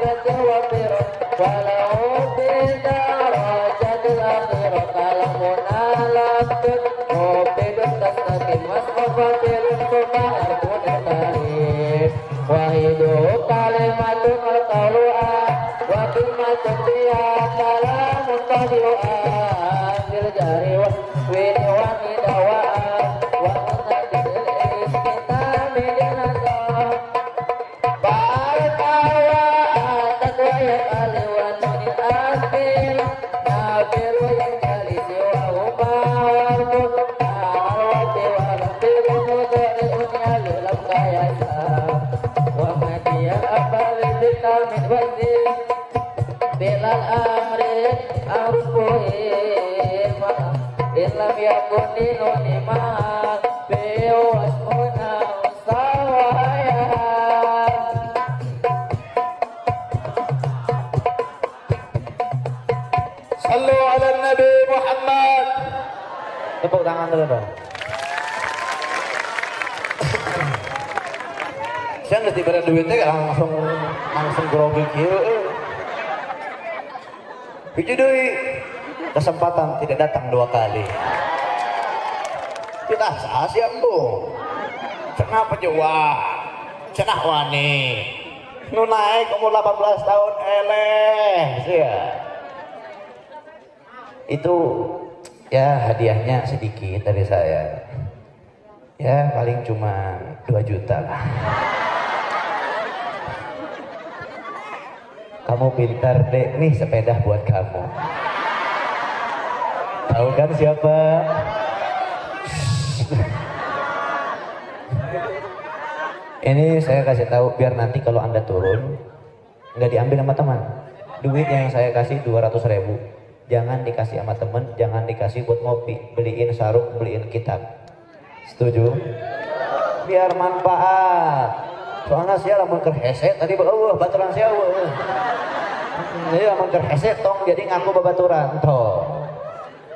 bati wa birat walau bidarajat al-akhirat kalamun alaqid mubidun tasnakin mas'afatil subhanatun tarif wahidu kalimatun al-qawlu'ah wa bimatun biyata bil jari wa wini wa nidawaan wa munadil kita medinasa barkawa takwa ya aliwan muni akhir nabir yang kali siwa umawarku arwati wa rabbi kumudari unya lulam kayasa wa hadiya abal vitamin wazir bilal amri ampuhin maaf ilam yakun dinuni maaf bewas munam sawaya Sallu ala Nabi Muhammad. Tepuk tangan dulu dong. Saya ngerti pada duitnya Langsung grogi kieu. Hiji deui kesempatan tidak datang 2 kali. Kita sah siap bu. Cenah pejuwa, cenah wani. Nu naik umur 18 tahun eleh sia. Itu ya hadiahnya sedikit dari saya. Ya paling cuma 2 juta lah. Kamu pintar dek, nih sepeda buat kamu. Tahu kan siapa? Ini saya kasih tahu biar nanti kalau Anda turun nggak diambil sama teman. Duit yang saya kasih 200.000 jangan dikasih sama temen, jangan dikasih buat ngopi, beliin sarung, beliin kitab. Setuju? Biar manfaat. Soalnya saya lamun kerhese tadi baturan saya lamun kerhese tong jadi ngaku babaturan toh.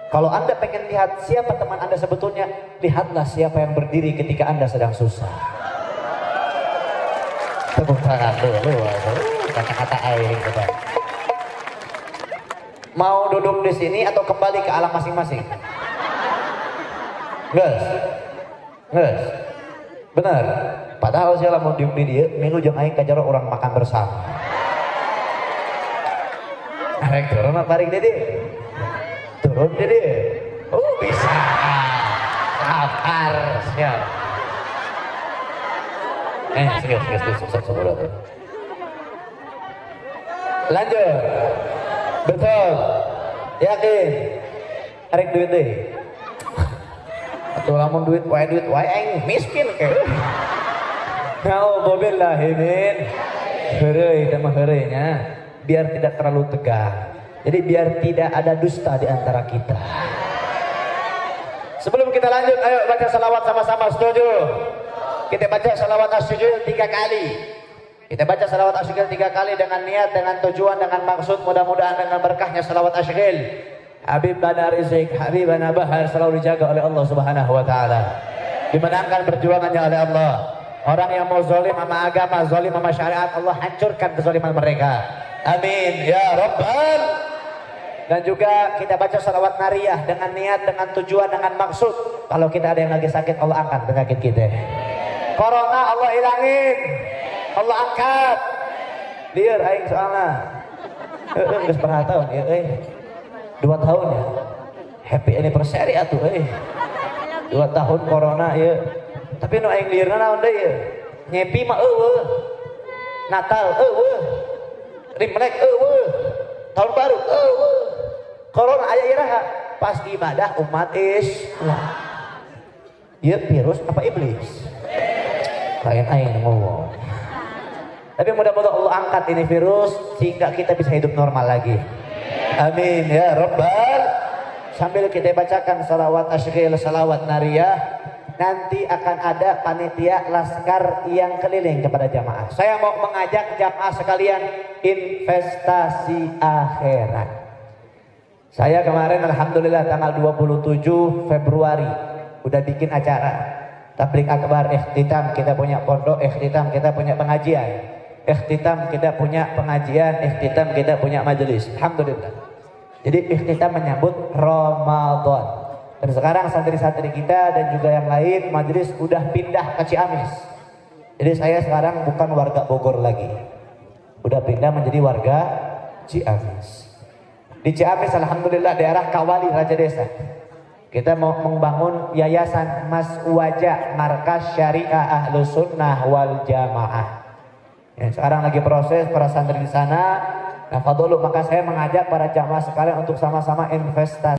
Kalau Anda pengen lihat siapa teman Anda sebetulnya, lihatlah siapa yang berdiri ketika Anda sedang susah. Tepuk tangan dulu, kata-kata air coba. Mau duduk di sini atau kembali ke alam masing-masing? Gus, gus, benar. Padahal saya mau diuk di dia, minggu jeung aing kajaro orang makan bersama. Arek turun apa tarik dede? Turun dede. Oh bisa. Sabar, siap. Sekian. Lanjut. Betul. Yakin. Arek duit deh. Atau lamun duit wae aing miskin ke. Nauzubillahi min heureuy teh mah heureuy-nya biar tidak terlalu tegang. Jadi biar tidak ada dusta di antara kita. Sebelum kita lanjut, ayo baca salawat sama-sama, setuju? Kita baca salawat as-sujud 3 kali. Kita baca salawat as-sujud 3 kali dengan niat, dengan tujuan, dengan maksud, mudah-mudahan dengan berkahnya salawat as-sujud. Habibana Rizik, Habibana Bahar selalu dijaga oleh Allah Subhanahu wa taala. Dimenangkan perjuangannya oleh Allah. Orang yang mau zalim sama agama, zalim sama syariat, Allah hancurkan kezaliman mereka. Amin ya Rabbal. Dan juga kita baca salawat nariyah dengan niat, dengan tujuan, dengan maksud. Kalau kita ada yang lagi sakit, Allah angkat penyakit kita. Corona Allah hilangin, Allah angkat. Liar aing soalnya. Geus berapa tahun ya 2 tahun ya. Happy anniversary atuh 2 tahun corona ya. Tapi nu aing liurna naon deui ye? Nyepi mah eueuh. Natal eueuh. Imlek eueuh. Tahun baru eueuh. Corona aya iraha pas ibadah umat Islam. Ieu virus apa iblis? Lain aing ngomong. Tapi mudah-mudahan Allah angkat ini virus sehingga kita bisa hidup normal lagi. Amin ya Rabbal. Sambil kita bacakan salawat asyril, salawat nariyah, nanti akan ada panitia laskar yang keliling kepada jamaah. Saya mau mengajak jamaah sekalian investasi akhirat. Saya kemarin alhamdulillah tanggal 27 Februari udah bikin acara tabligh akbar ikhtitam, kita punya pondok ikhtitam, kita punya pengajian ikhtitam, kita punya pengajian ikhtitam, kita punya majelis. Alhamdulillah. Jadi ikhtitam menyambut Ramadan. Dan sekarang santri-santri kita dan juga yang lain majelis udah pindah ke Ciamis. Jadi saya sekarang bukan warga Bogor lagi. Udah pindah menjadi warga Ciamis. Di Ciamis alhamdulillah daerah Kawali Raja Desa. Kita mau membangun yayasan Mas Waja Markas Syariah Ahlus Sunnah wal Jamaah. Ya, sekarang lagi proses para santri di sana. Nah, fadlu maka saya mengajak para jamaah sekalian untuk sama-sama investasi